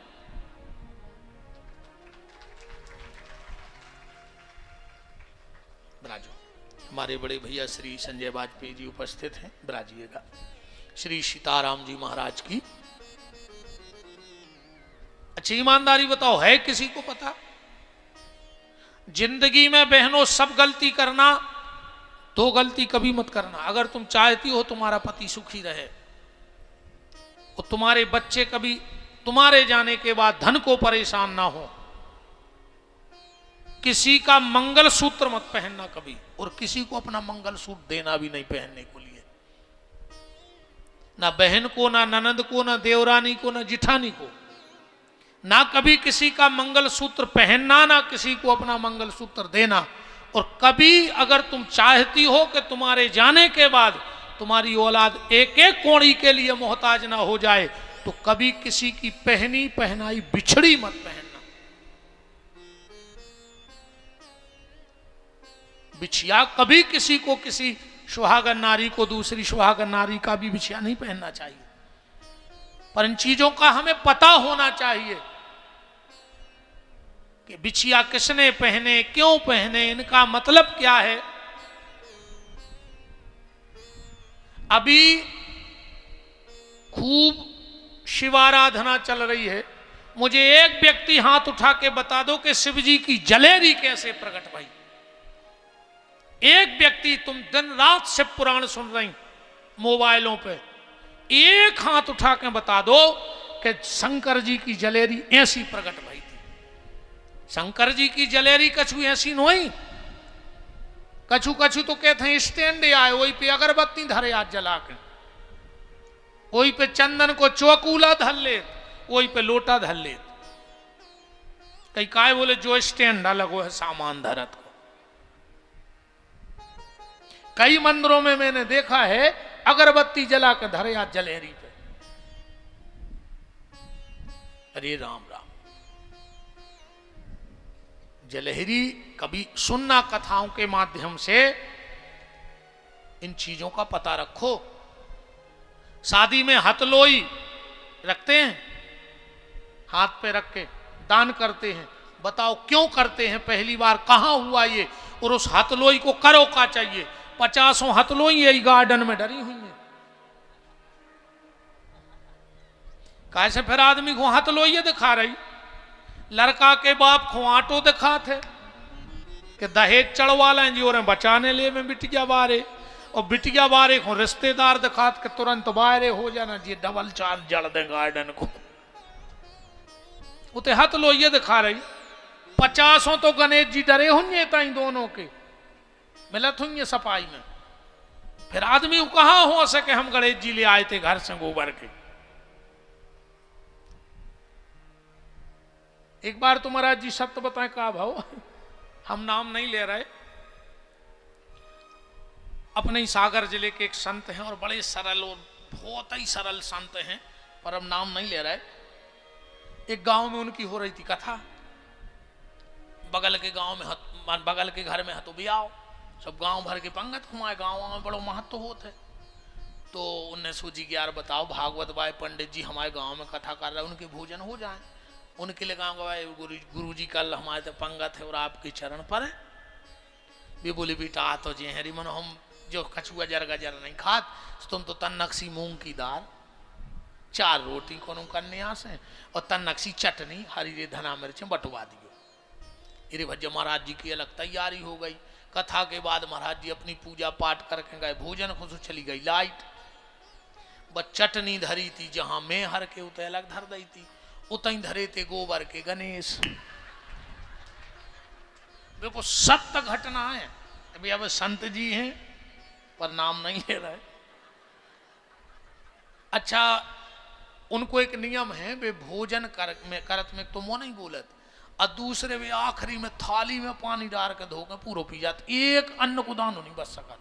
राजू, हमारे बड़े भैया श्री संजय वाजपेयी जी उपस्थित हैं, बराजिएगा। श्री सीताराम जी महाराज की। अच्छी ईमानदारी बताओ, है किसी को पता? जिंदगी में बहनों सब गलती करना, तो गलती कभी मत करना। अगर तुम चाहती हो तुम्हारा पति सुखी रहे और तुम्हारे बच्चे कभी तुम्हारे जाने के बाद धन को परेशान ना हो, किसी का मंगलसूत्र मत पहनना कभी, और किसी को अपना मंगलसूत्र देना भी नहीं पहनने को लिए। ना बहन को, ना ननद को, ना देवरानी को, ना जिठानी को। ना कभी किसी का मंगलसूत्र पहनना, ना किसी को अपना मंगलसूत्र देना। और कभी अगर तुम चाहती हो कि तुम्हारे जाने के बाद तुम्हारी औलाद एक एक कौड़ी के लिए मोहताज ना हो जाए, तो कभी किसी की पहनी पहनाई बिछड़ी मत पहनना। बिछिया कभी किसी को, किसी सुहागन नारी को दूसरी सुहागन नारी का भी बिछिया नहीं पहनना चाहिए। पर इन चीजों का हमें पता होना चाहिए कि बिछिया किसने पहने, क्यों पहने, इनका मतलब क्या है। अभी खूब शिवाराधना चल रही है, मुझे एक व्यक्ति हाथ उठा के बता दो कि शिव जी की जलेरी कैसे प्रकट भई। एक व्यक्ति, तुम दिन रात शिव पुराण सुन रही मोबाइलों पे, एक हाथ उठा के बता दो कि शंकर जी की जलेरी ऐसी प्रकट भई थी। शंकर जी की जलेरी कछु ऐसी नहीं, कछु कछु तो कहते हैं स्टैंड आए, वही पे अगरबत्ती धरे आज जला के, वही पे चंदन को चौकूला धर ले, वही पे लोटा धर ले। कई काय बोले जो स्टैंड अलग वो है सामान धरत को। कई मंदिरों में मैंने देखा है अगरबत्ती जला के धरे आज जलेरी पे। अरे राम राम। जलेरी कभी सुनना कथाओं के माध्यम से, इन चीजों का पता रखो। शादी में हथलोई रखते हैं, हाथ पे रख के दान करते हैं। बताओ क्यों करते हैं, पहली बार कहां हुआ ये, और उस हथलोई को करो का चाहिए। 50 हथलोई यही गार्डन में डरी हुई है। कैसे फिर आदमी को हथलोई दिखा रही, लड़का के बाप को आटो दिखा थे कि दहेज चढ़वा लें जी और बचाने ले में बिटिया बारे, और बिटिया बारे को रिश्तेदार दिखात के तुरंत बाहरे हो जाना जी, डबल चार्ज जड़ दे गार्डन को। उते हथ लो ये दिखा रही। 50 तो गणेश जी डरे होंगे ताई दोनों के, मिलत होंगे सफाई में। फिर आदमी को कहां हो सके हम गणेश जी ले आए थे घर से गोबर के। एक बार तो महाराज जी सत्य बताएं का भाव, हम नाम नहीं ले रहे, अपने ही सागर जिले के एक संत हैं और बड़े सरल और बहुत ही सरल संत हैं, पर हम नाम नहीं ले रहे। एक गांव में उनकी हो रही थी कथा, बगल के गांव में बगल के घर में हतो भी आओ, सब गांव भर के पंगत हमारे गांव में बड़ो महत्व होते। तो उनने सोची कि यार बताओ भागवत भाई पंडित जी हमारे गांव में कथा कर रहे हैं, उनके भोजन हो जाए। उनके लिए गाँव गवाए गुरु जी कल हमारे तो पंगत है और आपके चरण पर है। वे बोले बेटा आ तो जे हरी मन हम जो कछुआ जर गजर नहीं खात, तुम तो तन्नक्सी मूंग की दाल 4 रोटी को कन्या से और तन्नक्सी चटनी हरी रे धना मिर्च बटवा दियो। अरे भज्जा महाराज जी की अलग तैयारी हो गई। कथा के बाद महाराज जी अपनी पूजा पाठ करके गए, भोजन खुश चली गई लाइट। बस चटनी धरी थी जहां मैं हर के उते अलग धर दी थी, उतई धरे थे गोबर के गणेश। देखो सत्य घटना है। अभी अब संत जी हैं पर नाम नहीं ले रहे। अच्छा, उनको एक नियम है, वे भोजन करत में तो वो नहीं बोलत, और दूसरे वे आखिरी में थाली में पानी डाल के धो के पूरा पी जाते। एक अन्न को दानो नहीं बच सकत,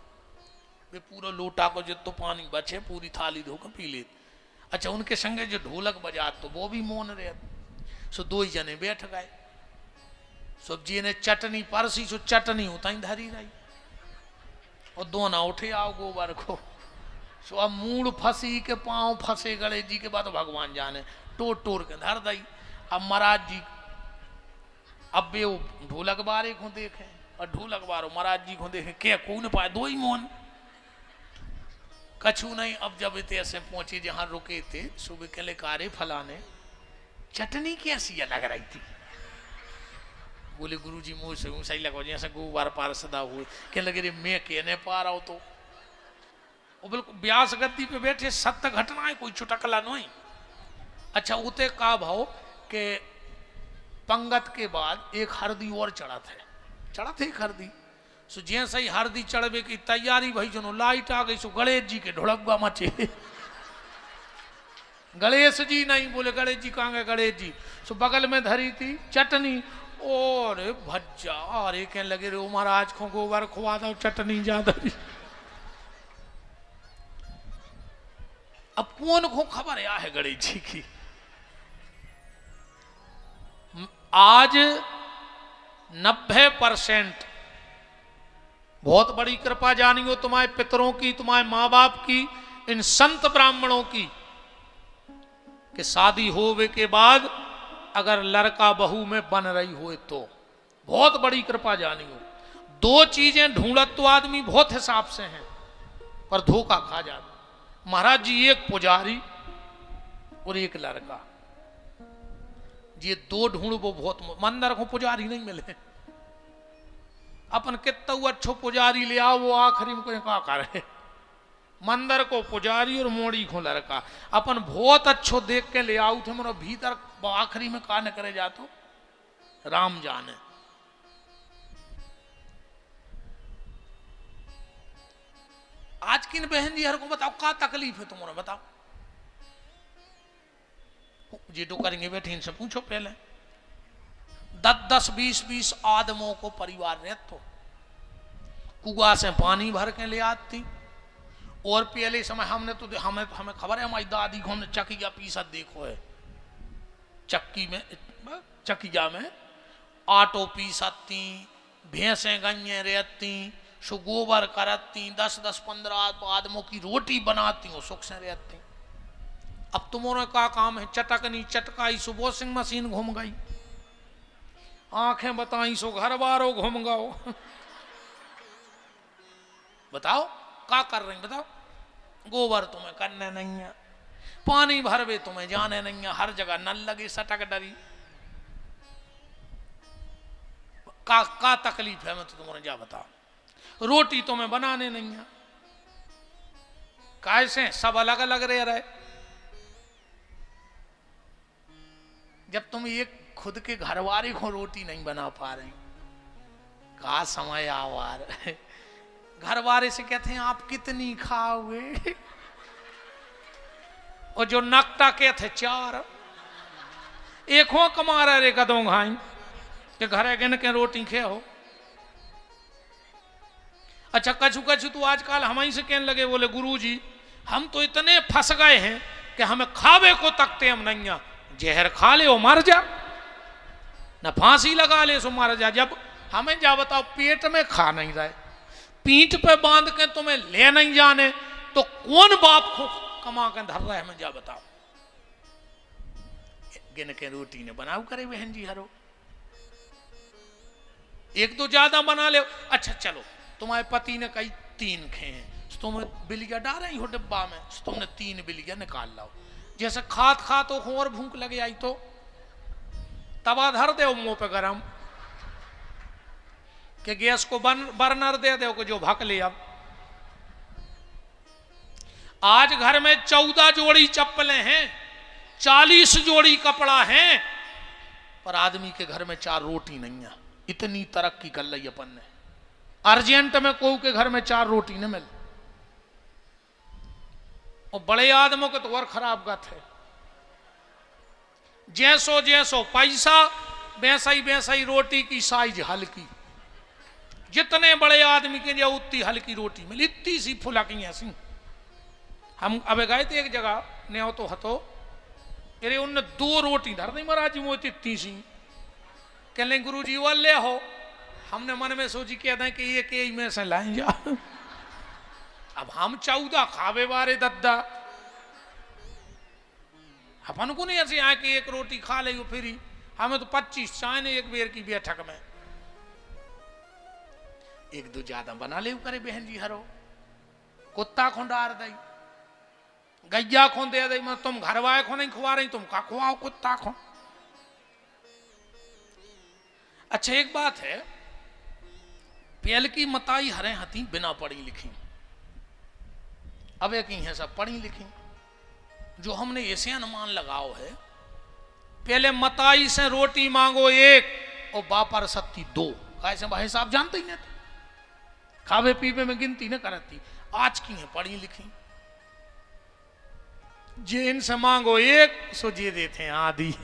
वे पूरा लोटा को जितो पानी बचे पूरी थाली धो के पी लेते। अच्छा, उनके संगे जो ढोलक बजात तो वो भी मौन रहे। सो 2 ही जने बैठ गए। सब्जी ने चटनी परसी, सो चटनी होता ही धरी रही और दोना उठे आओ गोबर को। सो अब मूड फंसी के पांव फंसे गणेश जी के बाद भगवान जाने, टोर के धर दई। अब महाराज जी अब वे ढोलक बारे को देखे और ढोलक बारो महाराज जी को देखे, क्या कौन पाए 2 ही मौन कछु नहीं। अब जब इतने ऐसे पहुंचे जहां रुके थे, सुबह के ले कारे फलाने चटनी कैसी लग रही थी। बोले गुरुजी मुंह से सही लगा जैसे गोबार पार सदा हुए। क्या लगे रे मैं कहने पा रहा हूं तो वो बिल्कुल व्यास गद्दी पे बैठे, सत्य घटना है, कोई चुटकला नहीं। अच्छा, उते का भाव के पंगत के बाद एक हरदी और चढ़ा थे एक हरदी। सो जैसे ही हरदी चढ़वे की तैयारी भाई जनो लाइट आ गई। सो गणेश जी के ढोलकवा मचे। गणेश जी नहीं, बोले गणेश जी कहाँ गए गणेश जी। सो बगल में धरी थी चटनी और भज्जा अरे कहने लगे रे महाराज को गोबर खुआ दो चटनी ज्यादा। अब कौन को खबर है गणेश जी की। आज 90% बहुत बड़ी कृपा जानी हो तुम्हारे पितरों की, तुम्हारे माँ बाप की, इन संत ब्राह्मणों की, कि शादी होवे के बाद अगर लड़का बहू में बन रही हो तो बहुत बड़ी कृपा जानी हो। दो चीजें ढूंढत तो आदमी बहुत हिसाब से हैं पर धोखा खा जाता। महाराज जी एक पुजारी और एक लड़का, ये दो ढूंढ वो बहुत, मंदिर को पुजारी नहीं मिले। अपन कितना अच्छो पुजारी ले आओ वो आखिरी में क्या करे। मंदिर को पुजारी और मोड़ी को लड़का, अपन बहुत अच्छो देख के ले आओ थे मेरा भीतर आखिरी में का न करे जातो राम जाने। आज किन बहन जी हर को बताओ क्या तकलीफ है तुम्हारा, बताओ जी तो करेंगे बैठे इनसे पूछो पहले। 10-10 20-20 आदमों को परिवार रहते तो कुआ से पानी भर के ले आती। और पहले समय हमें खबर है हमारी दादी को हमने चकिया पीसा देखो है, चक्की में चकिया में आटो पीसती, भैंसें गन्ने रहती, सो गोबर करती, 10-10-15 आदमों की रोटी बनाती हो, सुख से रहती। अब तुम्हारे का काम है चटकनी चटकाई सो वॉशिंग मशीन घूम गई, आंखें बताई सो घर बारो घूम गओ। बताओ क्या कर रही बताओ। गोबर तुम्हें करने नहीं है, पानी भरवे तुम्हें जाने नहीं है, हर जगह नल लगे सटक डरी। का तकलीफ है मैं तो तुम्हें जा बताओ। रोटी तुम्हें बनाने नहीं है, कैसे सब अलग अलग रहे। जब तुम एक खुद के घरवाले को रोटी नहीं बना पा रहे, का समय आवार। घरवाले से कहते हैं आप कितनी खाओगे, और जो नकटा कहते 4 एक हो कमा रहे कदों घाई के घर गिन के रोटी खे हो। अच्छा कछु कछु तो आजकल हम ही से कहने लगे, बोले गुरुजी हम तो इतने फंस गए हैं कि हमें खावे को तकते हम नहीं, जहर खा ले वो मर जा, न फांसी लगा ले सो मर जा। जब हमें जा बताओ पेट में खा नहीं रहे, पीठ पे बांध के तुम्हें ले नहीं जाने, तो कौन बाप को कमा के धर रहा है हमें जा बताओ। गिन के रोटी ने बनाओ करे बहन जी हरो, एक तो ज्यादा बना ले। अच्छा चलो तुम्हारे पति ने कई 3 खे हैं, तुम्हें बिलिया डाल रही हो डिब्बा में, तुमने 3 बिलिया निकाल लाओ। जैसे खात खात हो और भूख लगे आई तो तवा धर दे मुंह पे गरम के गैस को बर्नर दे दो कि जो भक ले। अब आज घर में 14 जोड़ी चप्पलें हैं, 40 जोड़ी कपड़ा है, पर आदमी के घर में 4 रोटी नहीं है। इतनी तरक्की कर ली अपन ने, अर्जेंट में कोई के घर में 4 रोटी न मिल। और बड़े आदमों के तो और खराब गत है, जैसो जैसो पैसा वैसा ही रोटी की साइज हल्की। जितने बड़े आदमी के लिए उतनी हल्की रोटी मिली, इतनी सी फुलकी ऐसी। हम अब गए थे एक जगह ने तो हतो, अरे उनने 2 रोटी धर दी महाराज जी वो इतनी सी। कह लें गुरु जी वो ले हो, हमने मन में सोची कह दें कि एक ही में से लाए जा। अब हम 14 खावे वारे दद्दा, अपन को नहीं ऐसे आए कि एक रोटी खा ले फिर ही, हमें तो 25 चाय एक बेर की बैठक में 1-2 ज्यादा बना ले करे बहन जी हरो। कुत्ता को डार दई, गैया को दे दई, मैं तुम घर वाले को नहीं खुआ रही, तुम का खुआओ कुत्ता को। अच्छा एक बात है, पहल की मताई हरे हती बिना पढ़ी लिखी, अब एक ही है सब पढ़ी लिखी। जो हमने ऐसे अनुमान लगाओ है, पहले मताई से रोटी मांगो 1 और बापर सत्ती 2, कैसे भाई साहब जानते ही नहीं, खावे पीवे में गिनती न करती। आज की है पढ़ी लिखी, जे इनसे मांगो 1 सो जे देते हैं आधी।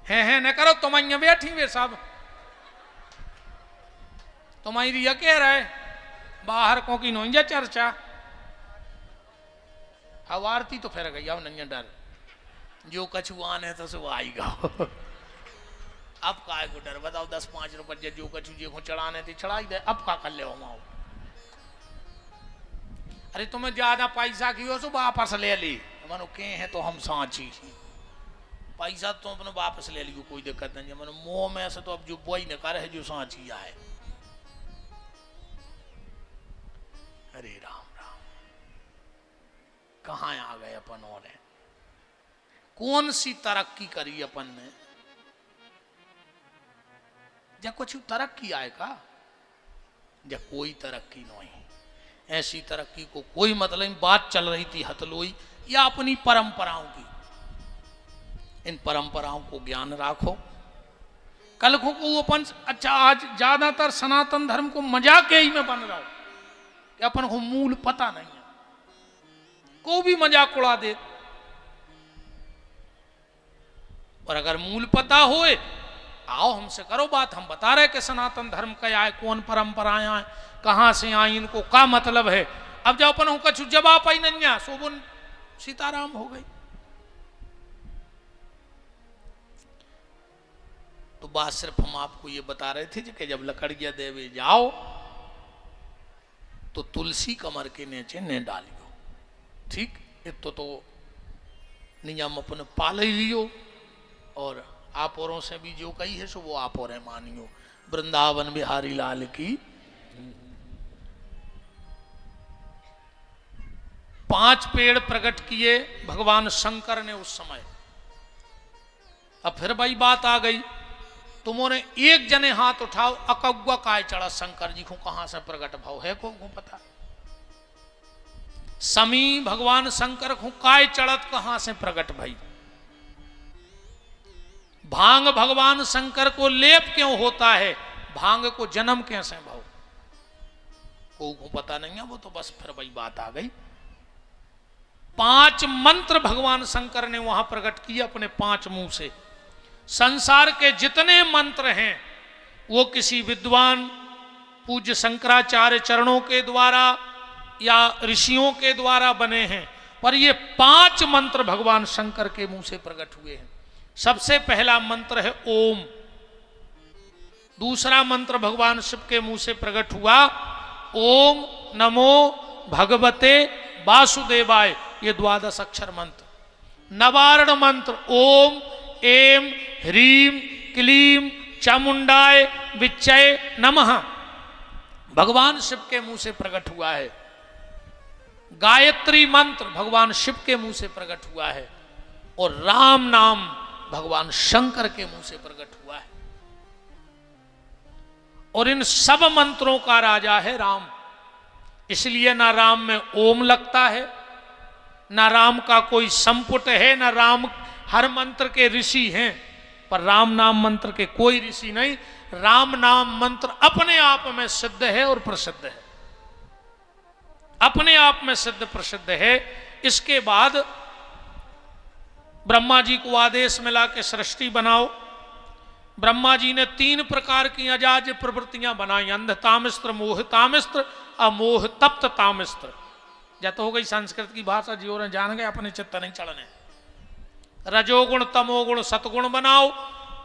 है न करो, तुम अं बैठी वे सब तुम्हारी कह रहे बाहर को की नो चर्चा हवारती तो फिर गई अब नंगे डर जो कछुआन है तो सो आएगा। अब काय को डर बताओ, 10-5 रुपये जो कछु जे को चढ़ाने थे चढ़ाई दे, अब का कर ले माओ। अरे तुम्हें ज्यादा पैसा की हो तो वापस ले ली, मनो के हैं तो हम सांची पैसा तो अपने वापस ले लियो, कोई दिक्कत नहीं। मनो मुंह में से तो अब जो बोई न करे जो सांची आए। अरे राम राम, कहाँ आ गए अपन और कौन सी तरक्की करी अपन ने? जब कुछ तरक्की आए का, जब कोई तरक्की नहीं, ऐसी तरक्की को कोई मतलब नहीं। बात चल रही थी हथलोई या अपनी परंपराओं की, इन परंपराओं को ज्ञान रखो। कल को अपन अच्छा आज ज्यादातर सनातन धर्म को मजाक ही में बन रहा हो कि अपन को मूल पता नहीं है, को भी मजाक उड़ा दे। और अगर मूल पता होए आओ हमसे करो बात, हम बता रहे कि सनातन धर्म क्या है, कौन परंपराएं हैं, कहां से आई, इनको क्या मतलब है। अब जब अपन कछ जवाब पाई नन्या सोबुन सीताराम हो गई। तो बात सिर्फ हम आपको ये बता रहे थे कि जब लकड़िया देवे जाओ तो तुलसी कमर के नीचे न डालियो, ठीक। इतो तो नियम अपन पाल ही लियो, और आप औरों से भी जो कही है सो वो आप और मानियो। वृंदावन बिहारी लाल की। 5 पेड़ प्रकट किए भगवान शंकर ने उस समय। अब फिर भाई बात आ गई, तुमने एक जने हाथ उठाओ, अकग्वा काय चढ़ा शंकर जी को कहां से प्रकट भाव है को पता? समी भगवान शंकर को काय चढ़त कहां से प्रकट भाई? भांग भगवान शंकर को लेप क्यों होता है, भांग को जन्म कैसे भाव को पता नहीं है। वो तो बस फिर वही बात आ गई। 5 मंत्र भगवान शंकर ने वहां प्रकट किए अपने 5 मुंह से। संसार के जितने मंत्र हैं वो किसी विद्वान पूज्य शंकराचार्य चरणों के द्वारा या ऋषियों के द्वारा बने हैं, पर ये 5 मंत्र भगवान शंकर के मुंह से प्रकट हुए हैं। सबसे पहला मंत्र है ओम। दूसरा मंत्र भगवान शिव के मुंह से प्रकट हुआ ओम नमो भगवते वासुदेवाय, ये 12 अक्षर मंत्र। नवारण मंत्र ओम एम ह्रीम क्लीम चामुंडाय विच्चय नमः, भगवान शिव के मुंह से प्रकट हुआ है। गायत्री मंत्र भगवान शिव के मुंह से प्रकट हुआ है। और राम नाम भगवान शंकर के मुंह से प्रकट हुआ है। और इन सब मंत्रों का राजा है राम, इसलिए ना राम में ओम लगता है, ना राम का कोई संपुट है, ना राम हर मंत्र के ऋषि हैं, पर राम नाम मंत्र के कोई ऋषि नहीं। राम नाम मंत्र अपने आप में सिद्ध है और प्रसिद्ध है, अपने आप में सिद्ध प्रसिद्ध है। इसके बाद ब्रह्मा जी को आदेश मिला कि सृष्टि बनाओ। ब्रह्मा जी ने 3 प्रकार की अजाज प्रवृत्तियां बनाई, अंधतामिस्त्र, मोहतामिस्त्र, अमोह तप्त तामिस्त्र। जब तो हो गई संस्कृत की भाषा, जियो ने जान गए, अपने चित्त नहीं चढ़ने। रजोगुण तमोगुण सतगुण बनाओ,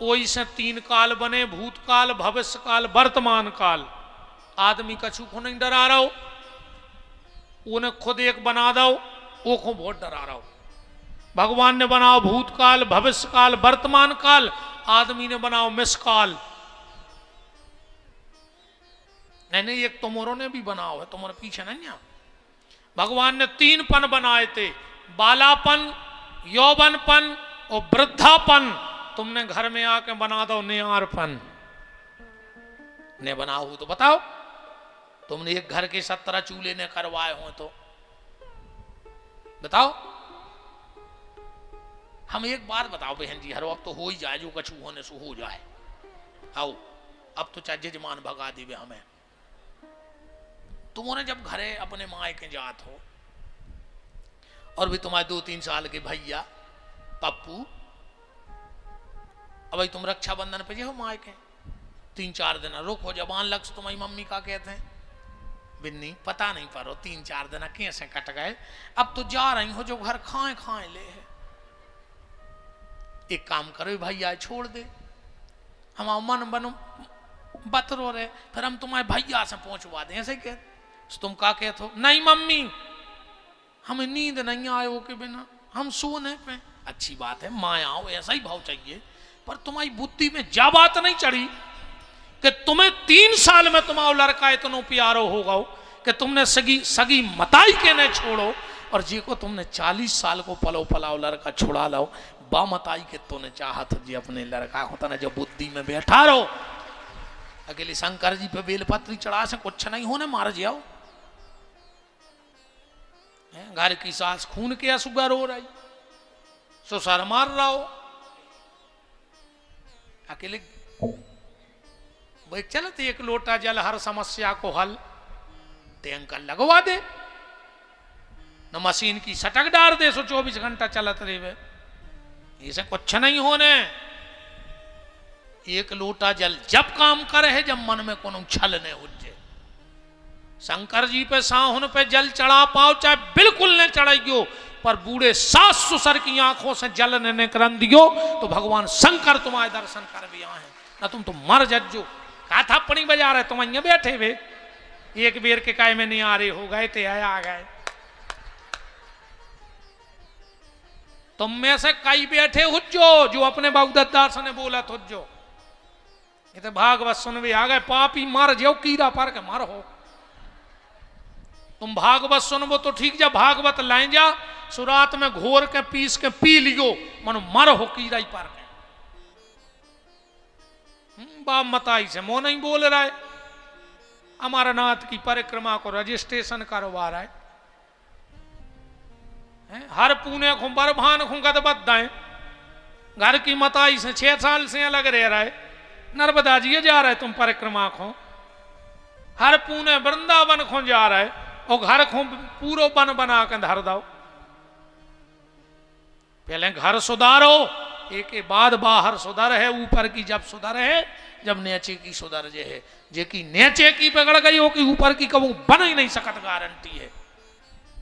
वही से 3 काल बने, भूतकाल भविष्य काल वर्तमान काल। आदमी कछु को नहीं डरा रहा हो, उन्हें खुद एक बना दो, वो को बहुत डरा रहा हो। भगवान ने बनाओ भूतकाल भविष्य काल वर्तमान काल, आदमी ने बनाओ मिसकाल। नहीं एक तुमोरों ने भी बनाओ है, तुम्हारे पीछे नहीं है। भगवान ने 3 पन बनाए थे, बालापन, यौवनपन और वृद्धापन। तुमने घर में आके बना दो नियारपन। ने बनाओ हो तो बताओ, तुमने एक घर के 17 चूल्हे ने करवाए हो तो बताओ। हम एक बार बताओ बहन जी, हर वक्त तो हो ही जाए, जो कछु होने से हो जाए। आओ अब तो चाहे जजमान भगा दीवे हमें। तुमने जब घरे अपने माए के जात हो और भी तुम्हारे 2-3 साल के भैया पप्पू अब भाई तुम रक्षाबंधन पे जो माए के 3-4 दिन रुको, जबान लक्ष्य तुम्हारी मम्मी का कहते हैं बिन्नी पता नहीं पारो 3-4 दिन कैसे कट गए। अब तो जा रही हो जो घर खाए खाए ले है। एक काम करो भैया छोड़ दे, हम मन बनो बतरो रहे, फिर हम तुम्हारे भैया से पहुंचवा दें ऐसे कह। तुम का कहते हो नहीं मम्मी हमें नींद नहीं आए हो के बिना, हम सोने पे। अच्छी बात है माँ आओ, ऐसा ही भाव चाहिए, पर तुम्हारी बुद्धि में जा बात नहीं चढ़ी कि तुम्हें 3 साल में तुम्हारा लड़का इतना प्यारो होगा कि तुमने सगी मताई के न छोड़ो, और जी को तुमने 40 साल को पलो पलाओ लड़का छुड़ा लो बा मताई के तूने चाहत जी अपने लड़का होता ना जो बुद्धि में बैठा रहो। अकेले शंकर जी पे बेलपत्री चढ़ा से कुछ नहीं होने मार जाओ। घर की सास खून के असुगर हो रही, ससुर मार रहा हो, अकेले भाई चलते एक लोटा जल हर समस्या को हल टैंकर लगवा दे न मशीन की सटक डाल दे, सो 24 घंटा चलत रहे, ऐसे कुछ नहीं होने। एक लोटा जल जब काम करे है जब मन में कोनो छल ने उज्जे। शंकर जी पे साहुन पे जल चढ़ा पाओ चाहे बिल्कुल ने चढ़ाइयो, पर बूढ़े सास ससुर की आंखों से जल ने निकरन दियो तो भगवान शंकर तुम्हारे दर्शन कर भी आए ना, तुम तो मर जज्जो। कहा था पणी बजा रहे तुम अं बैठे वे, एक बेर के काय में नहीं आ रहे हो गए थे आया आ गए। तुम में से कई बैठे हुज्जो जो अपने बाबूदास ने बोला हुज्जो, ये तो भागवत सुन भी आ गए, पापी मर जाओ कीड़ा पर के मर हो। तुम भागवत सुनबो तो ठीक, जा भागवत लाए जा सुरात में घोर के पीस के पी लियो मनो मर हो कीड़ा ही पर के। बाप मताई से मोह नहीं बोल रहा है। अमरनाथ की परिक्रमा को रजिस्ट्रेशन करवा रहा है, हर पुणे को बरभान खूंगा तो बदाए, घर की मताई से 6 साल से अलग रह रहा है। नर्मदा जी जा रहे तुम परिक्रमा को, हर पुणे वृंदावन को जा रहा है, और घर को पूरा बन बना के धर दो। पहले घर सुधारो, एक के बाद बाहर सुधर है, ऊपर की जब सुधर है जब नीचे की सुधर जे है, जे की नीचे की बिगड़ गई हो कि ऊपर की कबू बन ही नहीं सकत, गारंटी है।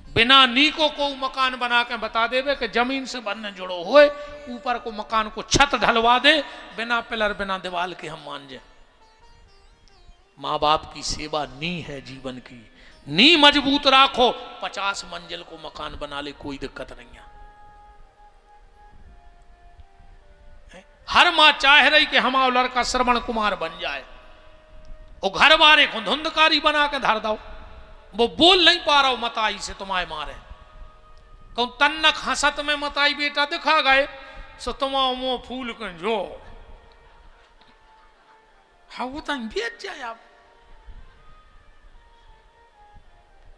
बिना नीको को मकान बना के बता देवे कि जमीन से बनने जुड़ो हुए, ऊपर को मकान को छत ढलवा दे, बिना पिलर बिना दीवाल के हम मान जाए। माँ बाप की सेवा नी है जीवन की, नी मजबूत राखो, 50 मंजिल को मकान बना ले कोई दिक्कत नहीं है। हर माँ चाह रही कि हमारा लड़का श्रवण कुमार बन जाए, और घर वाले को धुंधकारी बना के धर दो, वो बोल नहीं पा रहा हो मताई से तुम्हारे मारे, कहूं तन्नक हंसत में मताई बेटा दिखा गए, सो तुम्हारा मुंह फूल कर जो हाँ वो तंग बेच जाए। आप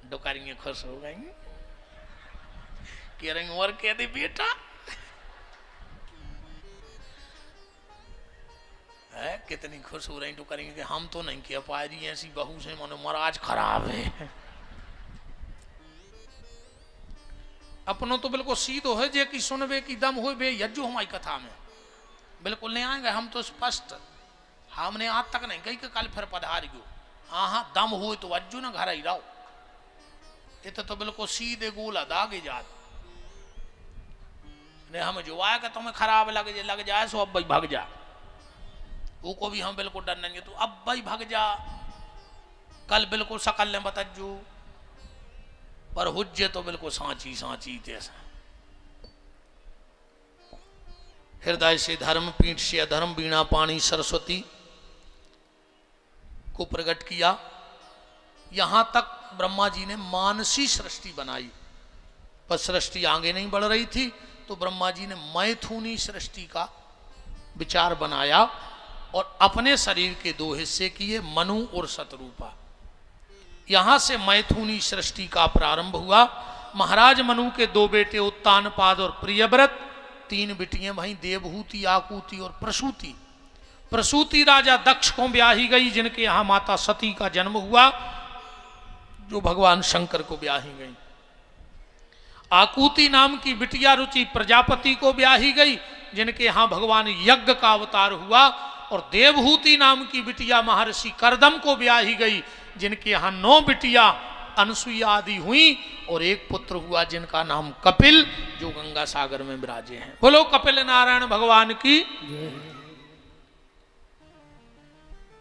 डोकारियां खुश हो गई, कह रही और कह दे बेटा है, कितनी खुश हो रही तो करेंगे कि हम तो नहीं किया पाए जी ऐसी बहू से, मनो महाराज खराब है। अपनों तो बिल्कुल सीधो है, जे की सुनबे की दम हो बे यज्जो हमारी कथा में बिल्कुल नहीं आएंगे। हम तो स्पष्ट, हमने आज तक नहीं कही कि कल फिर पधारियो, हाँ दम हो तो अज्जो ना घर ही रहो। ये तो बिल्कुल सीधे गोला दागे जात ने, हम जो आया कि तुम्हें खराब लग जाए सो अब भाई भाग जा, वो को भी हम बिल्कुल डर नहीं, तो अब भाई भाग जा, कल बिल्कुल सकल ने बतजू, पर हुज्जे तो बिल्कुल सांची सांची तैसा। हृदय से धर्म, पीठ से अधर्म, बीणा पाणी सरस्वती को प्रकट किया। यहां तक ब्रह्मा जी ने मानसी सृष्टि बनाई, पर सृष्टि आगे नहीं बढ़ रही थी, तो ब्रह्मा जी ने मैथुनी सृष्टि का विचार बनाया और अपने शरीर के 2 हिस्से किए, मनु और शतरूपा। यहां से मैथुनी सृष्टि का प्रारंभ हुआ। महाराज मनु के 2 बेटे उत्तानपाद और प्रियव्रत, 3 बेटियां भाई देवहूति, आकुति और प्रसूति। प्रसूति राजा दक्ष को ब्याही गई, जिनके यहां माता सती का जन्म हुआ, जो भगवान शंकर को ब्याही गई। आकुति नाम की बिटिया रुचि प्रजापति को ब्याही गई, जिनके यहाँ भगवान यज्ञ का अवतार हुआ, और देवहूति नाम की बिटिया महर्षि करदम को ब्याही गई, जिनके यहाँ 9 बिटिया अनसुईया आदि हुई, और एक पुत्र हुआ जिनका नाम कपिल, जो गंगा सागर में विराजे हैं। बोलो कपिल नारायण भगवान की।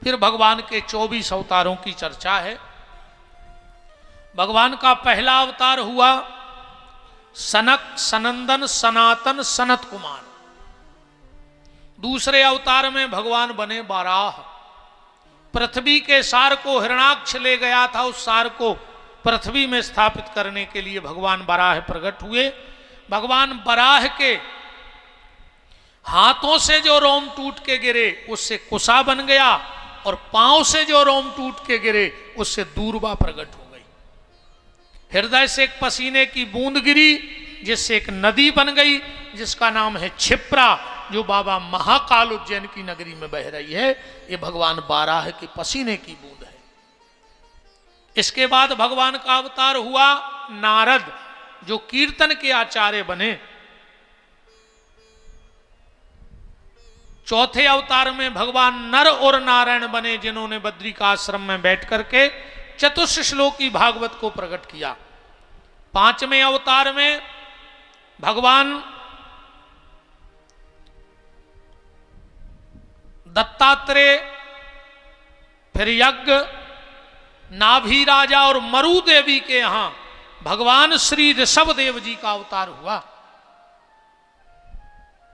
फिर भगवान के 24 अवतारों की चर्चा है। भगवान का पहला अवतार हुआ सनक, सनंदन, सनातन, सनत कुमार। दूसरे अवतार में भगवान बने बाराह। पृथ्वी के सार को हिरणाक्ष ले गया था, उस सार को पृथ्वी में स्थापित करने के लिए भगवान बराह प्रकट हुए। भगवान बराह के हाथों से जो रोम टूट के गिरे उससे कुसा बन गया, और पांव से जो रोम टूट के गिरे उससे दूर्वा प्रकट हो गई। हृदय से एक पसीने की बूंद गिरी, जिससे एक नदी बन गई, जिसका नाम है क्षिप्रा, जो बाबा महाकाल उज्जैन की नगरी में बह रही है। ये भगवान बाराह के पसीने की बूंद है। इसके बाद भगवान का अवतार हुआ नारद, जो कीर्तन के आचार्य बने। चौथे अवतार में भगवान नर और नारायण बने, जिन्होंने बद्री का आश्रम में बैठ करके चतुश्लोकी भागवत को प्रकट किया। 5वें अवतार में भगवान दत्तात्रेय, फिर यज्ञ, नाभि राजा और मरु देवी के यहां भगवान श्री ऋषभ देव जी का अवतार हुआ।